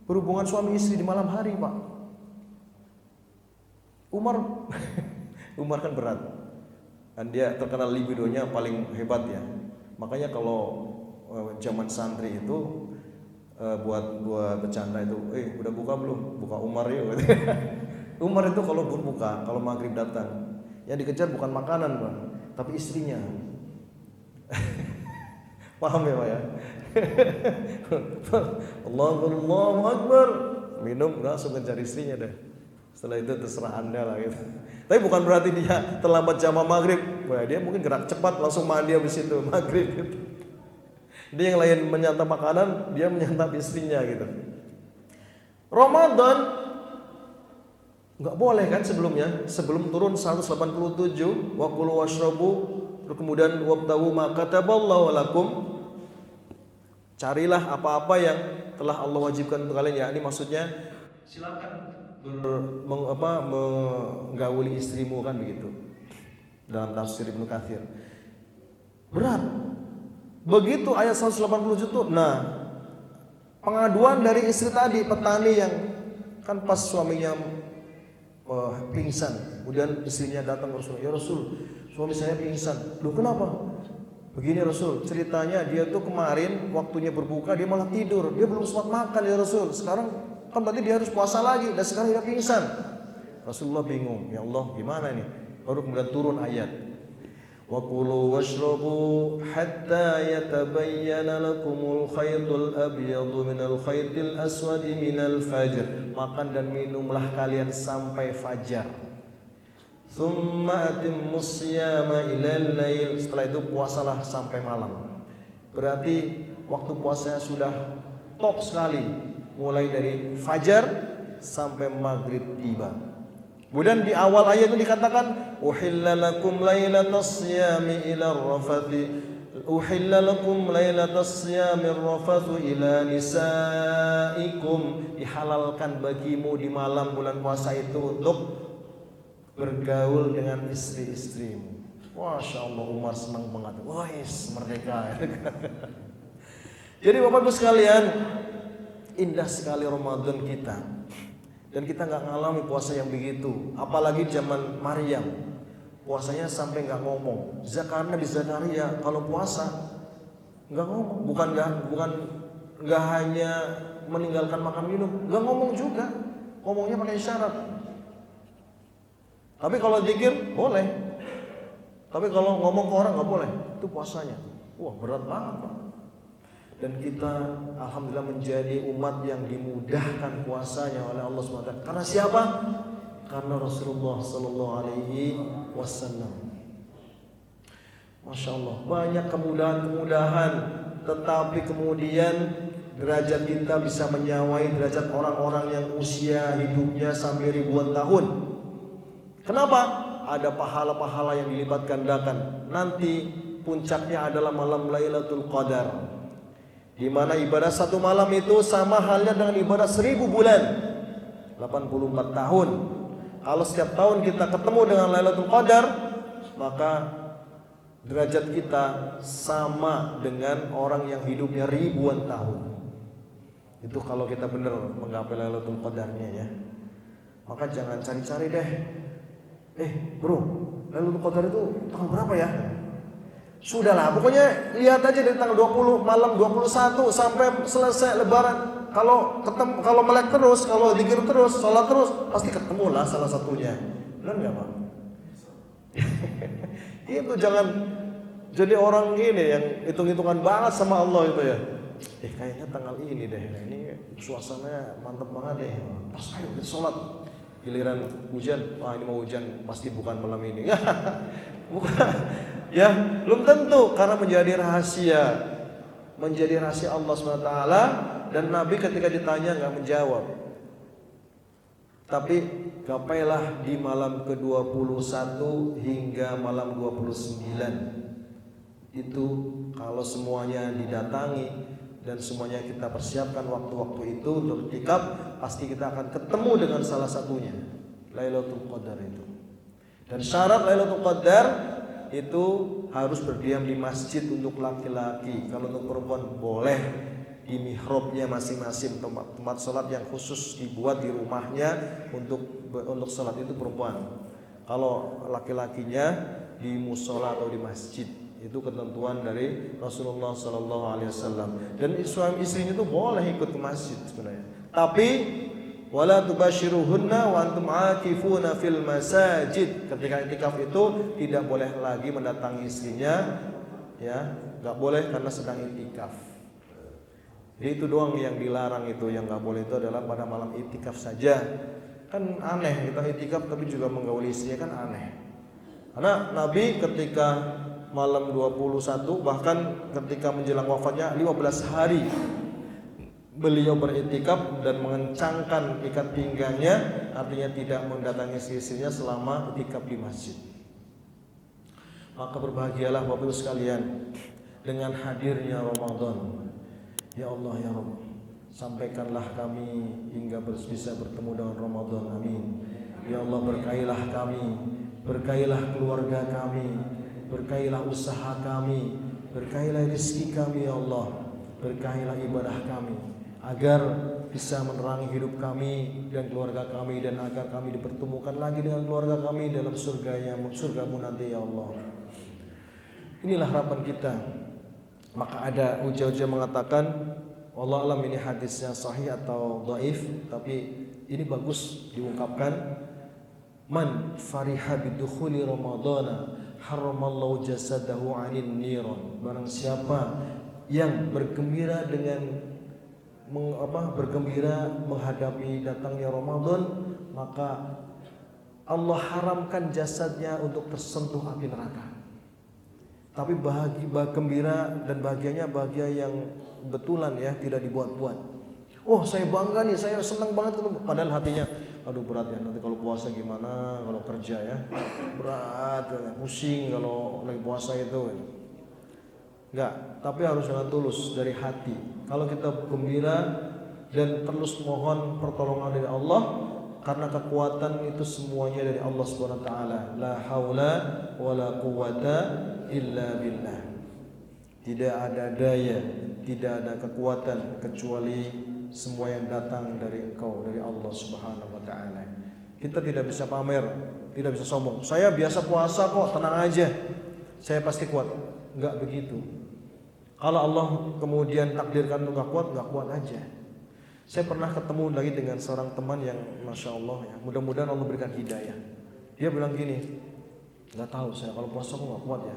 berhubungan suami istri di malam hari, Pak. Umar kan berat. Dan dia terkenal libidonya paling hebat ya. Makanya kalau zaman santri itu buat bercanda itu, udah buka belum? Buka Umar yuk. Umar itu kalau buka, kalau maghrib datang, yang dikejar bukan makanan, Pak, tapi istrinya. Paham ya, Pak ya? Allahu Akbar, minum langsung kejar istrinya deh. Setelah itu terserah Anda lah gitu. Tapi bukan berarti dia terlambat jamaah maghrib. Wah, dia mungkin gerak cepat langsung mandi habis itu maghrib gitu. Dia yang lain menyantap makanan, dia menyantap istrinya gitu. Ramadan nggak boleh kan sebelumnya, sebelum turun 187 wa kulu washrabu, kemudian wabtagu ma kataballahu lakum, carilah apa-apa yang telah Allah wajibkan untuk kalian, ya ini maksudnya silakan menggauli istrimu kan begitu dalam tafsir Ibnu Katsir. Berat begitu ayat 187 itu. Nah, pengaduan dari istri tadi, petani yang kan pas suaminya pingsan, kemudian istrinya datang ke Rasul, ya Rasul, suami saya pingsan. Loh kenapa? Begini Rasul, ceritanya dia tuh kemarin waktunya berbuka dia malah tidur, dia belum sempat makan ya Rasul. Sekarang kan berarti dia harus puasa lagi, dan sekarang dia pingsan. Rasulullah bingung, ya Allah gimana ini? Baru kemudian turun ayat, wa kulu washrabu hatta yatabayyana lakumul khaytul abyadu minal khaytil aswadi minal fajr. Makan dan minumlah kalian sampai fajar. Tsumma atimmus siyama ilal lail. Setelah itu puasalah sampai malam. Berarti waktu puasanya sudah top sekali, mulai dari fajar sampai maghrib tiba. Kemudian di awal ayat itu dikatakan uhilla lakum lailatas siyami ila rafathi, uhilla lakum lailatas siyami rafathu ila nisaikum, dihalalkan bagimu di malam bulan puasa itu untuk bergaul dengan istri-istrimu. Masya Allah, Umar senang banget. Wais, merdeka. Jadi Bapak Ibu sekalian, indah sekali Ramadan kita, dan kita nggak ngalami puasa yang begitu. Apalagi zaman Maryam, puasanya sampai nggak ngomong. Nabi Zakaria kalau puasa nggak ngomong, bukan nggak hanya meninggalkan makan minum, nggak ngomong juga, ngomongnya pakai isyarat. Tapi kalau zikir boleh, tapi kalau ngomong ke orang nggak boleh. Itu puasanya. Wah, berat banget, Pak. Dan kita alhamdulillah menjadi umat yang dimudahkan puasanya oleh Allah SWT. Karena siapa? Karena Rasulullah Sallallahu Alaihi Wasallam. Masya Allah, banyak kemudahan-kemudahan, tetapi kemudian derajat kita bisa menyawai derajat orang-orang yang usia hidupnya sampai ribuan tahun. Kenapa? Ada pahala-pahala yang dilipat gandakan. Nanti puncaknya adalah malam Lailatul Qadar, di mana ibadah satu malam itu sama halnya dengan ibadah 1000 bulan, 84 tahun. Kalau setiap tahun kita ketemu dengan Lailatul Qadar, maka derajat kita sama dengan orang yang hidupnya ribuan tahun. Itu kalau kita benar menggapai Lailatul Qadarnya ya. Maka jangan cari-cari deh. Bro, Lailatul Qadar itu tanggal berapa ya? Sudahlah, pokoknya lihat aja dari tanggal 20 malam 21 sampai selesai Lebaran. Kalau melek terus, kalau zikir terus, sholat terus, pasti ketemu lah salah satunya. Benar nggak Pak? Itu jangan jadi orang gini yang hitung-hitungan banget sama Allah itu ya. Kayaknya tanggal ini deh, ini suasananya mantep banget deh. Pas ayo kita sholat. Giliran hujan, wah ini mau hujan, pasti bukan malam ini. Bukan. Ya, belum tentu, karena menjadi rahasia Allah SWT, dan Nabi ketika ditanya nggak menjawab. Tapi gapailah di malam ke-21 hingga malam 29. Itu kalau semuanya didatangi dan semuanya kita persiapkan waktu-waktu itu untuk iktikaf, pasti kita akan ketemu dengan salah satunya, Lailatul Qadar itu. Dan syarat Lailatul Qadar itu harus berdiam di masjid untuk laki-laki. Kalau untuk perempuan boleh di mihrabnya masing-masing, tempat sholat yang khusus dibuat di rumahnya untuk sholat itu perempuan. Kalau laki-lakinya di musola atau di masjid, itu ketentuan dari Rasulullah SAW. Dan suami istrinya itu boleh ikut ke masjid sebenarnya. Tapi wala tubashiruhunna wa antum aakifuna fil masajid. Ketika itikaf itu tidak boleh lagi mendatangi istrinya, ya, nggak boleh karena sedang itikaf. Jadi itu doang yang dilarang, itu yang nggak boleh itu adalah pada malam itikaf saja. Kan aneh kita itikaf tapi juga menggauli istrinya, kan aneh. Karena Nabi ketika malam 21 bahkan ketika menjelang wafatnya 15 hari beliau beritikaf dan mengencangkan ikat pinggangnya, artinya tidak mendatangi istrinya selama itikaf di masjid. Maka berbahagialah Bapak Ibu sekalian dengan hadirnya Ramadan. Ya Allah ya Rabb, sampaikanlah kami hingga bisa bertemu dengan Ramadan, amin. Ya Allah, berkailah kami, berkailah keluarga kami, berkailah usaha kami, berkailah rezeki kami ya Allah, berkailah ibadah kami, agar bisa menerangi hidup kami dan keluarga kami, dan agar kami dipertemukan lagi dengan keluarga kami dalam surgamu nanti ya Allah. Inilah harapan kita. Maka ada ujar-ujar mengatakan, wallahu alam ini hadisnya sahih atau dhaif, tapi ini bagus diungkapkan. Man fariha bidukhuli ramadana haramallahu jasadahu 'anil niran. Barang siapa yang bergembira dengan bergembira menghadapi datangnya Ramadan, maka Allah haramkan jasadnya untuk tersentuh api neraka. Tapi gembira dan bahagianya bahagia yang betulan ya, tidak dibuat-buat. Oh saya bangga nih, saya senang banget, padahal hatinya aduh berat ya, nanti kalau puasa gimana, kalau kerja ya berat, pusing kalau lagi puasa itu. Enggak, tapi harus dengan tulus dari hati. Kalau kita gembira dan terus mohon pertolongan dari Allah, karena kekuatan itu semuanya dari Allah Subhanahu wa taala. La haula wala quwata illa billah. Tidak ada daya, tidak ada kekuatan kecuali semua yang datang dari Engkau, dari Allah Subhanahu wa taala. Kita tidak bisa pamer, tidak bisa sombong. Saya biasa puasa kok, tenang aja. Saya pasti kuat. Enggak begitu. Kalau Allah kemudian takdirkan untuk gak kuat aja. Saya pernah ketemu lagi dengan seorang teman yang Masya Allah ya, mudah-mudahan Allah berikan hidayah. Dia bilang gini, gak tahu saya kalau puasa kok gak kuat ya.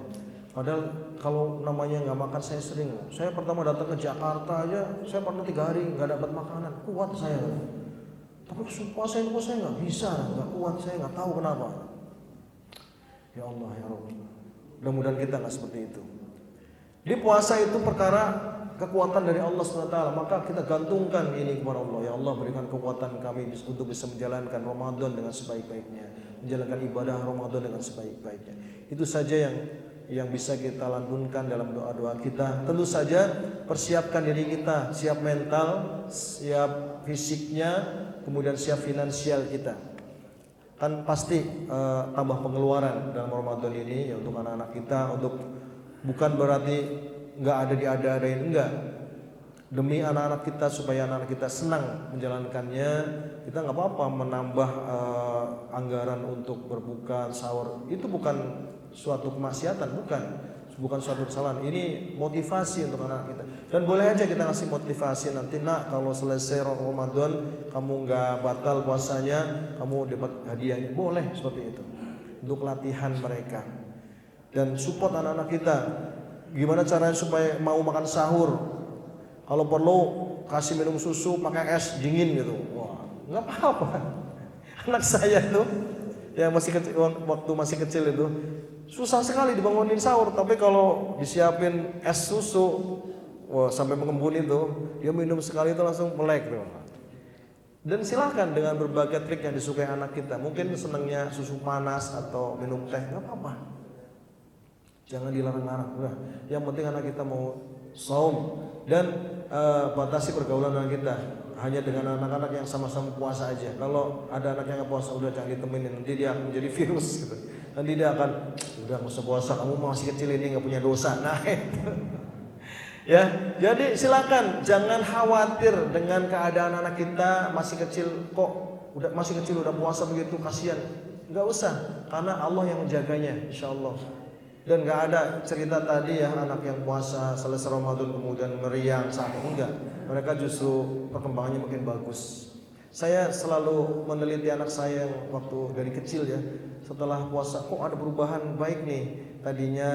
Padahal kalau namanya gak makan saya sering. Saya pertama datang ke Jakarta aja, saya pernah 3 hari gak dapat makanan, kuat saya. Tapi puasa saya gak bisa, gak kuat, saya gak tahu kenapa. Ya Allah ya Rabbi, mudah-mudahan kita gak seperti itu. Di puasa itu perkara kekuatan dari Allah SWT, maka kita gantungkan ini kepada Allah. Ya Allah, berikan kekuatan kami untuk bisa menjalankan Ramadan dengan sebaik-baiknya, menjalankan ibadah Ramadan dengan sebaik-baiknya. Itu saja yang bisa kita lantunkan dalam doa-doa kita. Tentu saja persiapkan diri kita, siap mental, siap fisiknya, kemudian siap finansial kita. Kan pasti tambah pengeluaran dalam Ramadan ini ya, untuk anak-anak kita, untuk bukan berarti nggak ada diada-adain, enggak. Demi anak-anak kita, supaya anak-anak kita senang menjalankannya, kita nggak apa-apa menambah anggaran untuk berbuka, sahur. Itu bukan suatu kemaksiatan, bukan suatu kesalahan. Ini motivasi untuk anak kita. Dan boleh aja kita ngasih motivasi nanti, nak kalau selesai Ramadan kamu nggak batal puasanya, kamu dapat hadiahnya. Boleh seperti itu untuk latihan mereka. Dan support anak-anak kita. Gimana caranya supaya mau makan sahur? Kalau perlu kasih minum susu pakai es dingin gitu. Wah, nggak apa-apa. Anak saya tuh yang waktu masih kecil itu susah sekali dibangunin sahur. Tapi kalau disiapin es susu, wah, sampai mengembun itu, dia minum sekali itu langsung melek tuh. Dan silakan dengan berbagai trik yang disukai anak kita. Mungkin senangnya susu panas atau minum teh, nggak apa-apa. Jangan dilarang-larang. Udah, yang penting anak kita mau saum, dan batasi pergaulan anak kita hanya dengan anak-anak yang sama-sama puasa aja. Kalau ada anak yang nggak puasa, udah jangan ditemenin, nanti dia akan menjadi virus gitu. Nanti dia akan, udah nggak usah puasa, kamu masih kecil ini nggak punya dosa. Nah itu. Ya, jadi silakan jangan khawatir dengan keadaan anak kita masih kecil, kok masih kecil udah puasa begitu, kasihan. Nggak usah, karena Allah yang menjaganya, insya Allah. Dan nggak ada cerita tadi ya anak yang puasa selesai Ramadan kemudian meriang sakit, enggak. Mereka justru perkembangannya makin bagus. Saya selalu meneliti anak saya yang waktu dari kecil ya, setelah puasa kok ada perubahan baik nih. Tadinya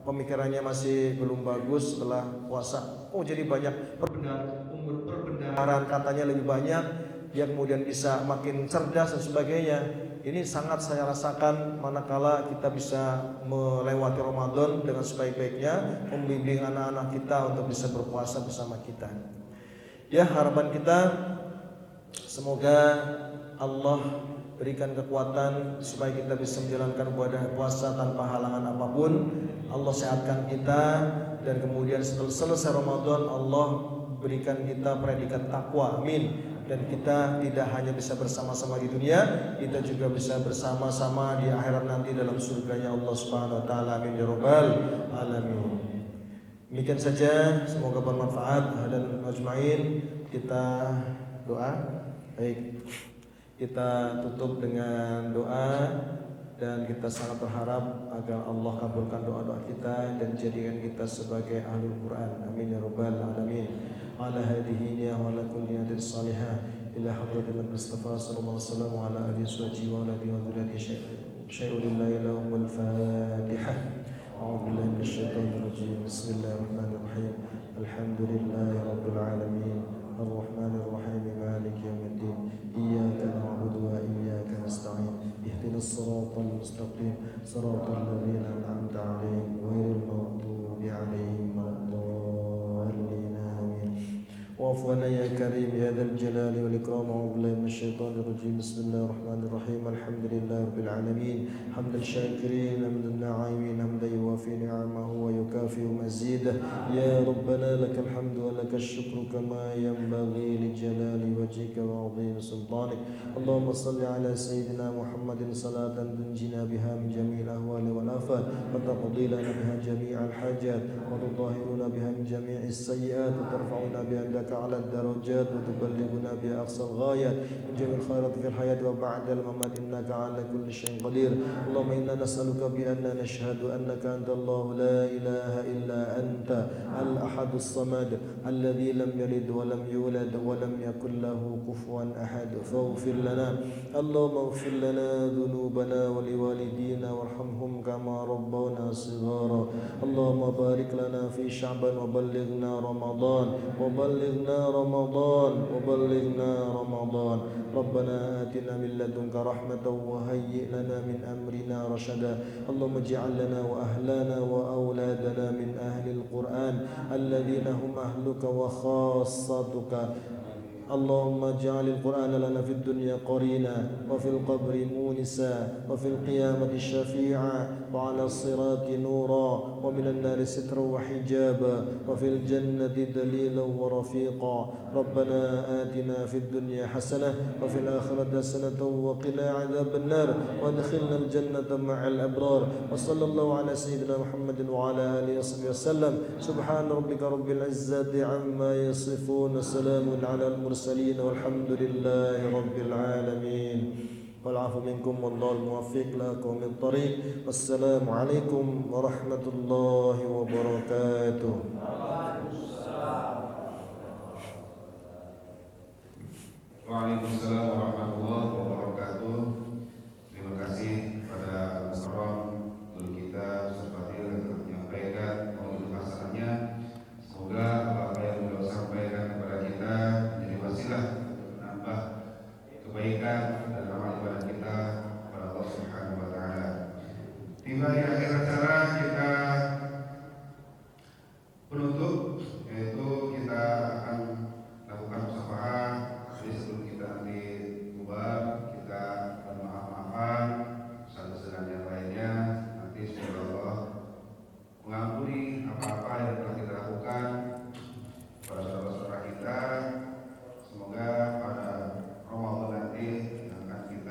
pemikirannya masih belum bagus, setelah puasa jadi banyak perbendaharaan katanya lebih banyak, dia kemudian bisa makin cerdas dan sebagainya. Ini sangat saya rasakan manakala kita bisa melewati Ramadan dengan sebaik-baiknya, membimbing anak-anak kita untuk bisa berpuasa bersama kita. Ya, harapan kita semoga Allah berikan kekuatan supaya kita bisa menjalankan ibadah puasa tanpa halangan apapun. Allah sehatkan kita, dan kemudian setelah selesai Ramadan Allah berikan kita predikat takwa, amin. Dan kita tidak hanya bisa bersama-sama di dunia, kita juga bisa bersama-sama di akhirat nanti dalam surganya Allah Subhanahu wa taala, amin ya rabbal alamin. Demikian saja, semoga bermanfaat dan majma'in. Kita doa. Baik, kita tutup dengan doa, dan kita sangat berharap agar Allah kabulkan doa-doa kita dan jadikan kita sebagai ahlul Quran, amin ya rabbal alamin. Ala hadihi ya wa ala kulli niyatin salihah ila hadratil Mustafa sallallahu alaihi wasallam wa ala alihi wa ala alihi wa dhurriyyatihi syai'un lillahi lahum wal Fatihah. A'udzu billahi minasyaitonir rajim. Bismillahirrahmanirrahim. Alhamdulillahi rabbil alamin. Ar-Rahmanir Rahim. Maliki yaumiddin. Iyyaka na'budu wa iyyaka nasta'in. Ihdinas siratal mustaqim. Siratal ladzina an'amta 'alaihim ghairil maghdubi 'alaihim waladdallin. Amin. واعف عنا يا كريم يا ذا الجلال والإكرام. أعوذ بالله من الشيطان الرجيم. بسم الله الرحمن الرحيم. الحمد لله رب العالمين حمد الشاكرين حمد الناعمين حمدا يوافي نعمه ويكافئ مزيده. يا ربنا لك الحمد ولك الشكر كما ينبغي لجلال وجهك وعظيم سلطانك. اللهم صل على سيدنا محمد صلاة تنجينا بها من جميع الأهوال والآفات وتقضي لنا بها جميع الحاجات وتطهرنا بها من جميع السيئات وترفعنا بها على الدرجات وتبلغنا بأقصى الغايات من جميع الخيرات في الحياة وبعد الممات إنك على كل شيء قدير. اللهم إنا نسألك بأننا نشهد أنك أنت الله لا إله إلا أنت الأحد الصمد الذي لم يلد ولم يولد ولم يكن له كفوا أحد فاغفر لنا. اللهم اغفر لنا ذنوبنا ولوالدينا وارحمهم كما ربونا صغارا. اللهم بارك لنا في شعبان وبلغنا رمضان وبلغنا رمضان. ربنا آتنا من لدنك رحمة وهيئ لنا من أمرنا رشدا. اللهم اجعل لنا وأهلنا وأولادنا من أهل القرآن الذين هم أهلك وخاصتك. اللهم اجعل القرآن لنا في الدنيا قرينا وفي القبر مونسا وفي القيامة شفيعا وعلى الصراط نورا ومن النار سترا وحجابا وفي الجنة دليلا ورفيقا. ربنا آتنا في الدنيا حسنة وفي الآخرة حسنة وقنا عذاب النار وادخلنا الجنة مع الأبرار. وصلى الله على سيدنا محمد وعلى آله وصحبه وسلم. سبحان ربك رب العزة عما يصفون. سلام على المرسلين والحمد لله رب العالمين. والعفو منكم والله الموفق لكم الطريق. والسلام عليكم ورحمة الله وبركاته. Waalaikumsalam warahmatullahi wabarakatuh. Terima kasih pada Musron guru kita Ustaz Fadil yang telah menyampaikan maulid hasanahnya. Semoga apa yang beliau sampaikan kepada kita menjadi wasilah untuk menambah kebaikan dan amal ibadah kita kepada Allah Subhanahu wa taala. Tiba di akhir acara kita penutup, yaitu kita akan lakukan musafaah. Jadi sebelum kita nanti bubar, kita akan maaf-maafan satu dengan yang lainnya. Nanti semoga Allah mengampuni apa-apa yang telah kita lakukan pada saudara-saudara kita. Semoga pada Ramadan nanti yang akan kita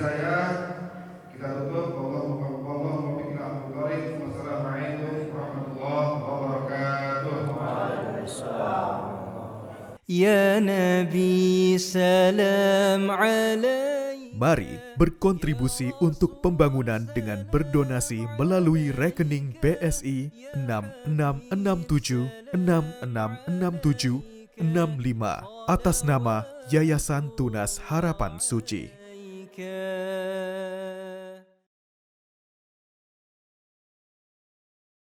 saya kita tutup. Wallahu muwaffiq ila aqwamit thoriq. Wassalamualaikum warahmatullahi wabarakatuh. Ya Nabi salam alaik. Mari berkontribusi untuk pembangunan dengan berdonasi melalui rekening BSI 6667666765 atas nama Yayasan Tunas Harapan Suci.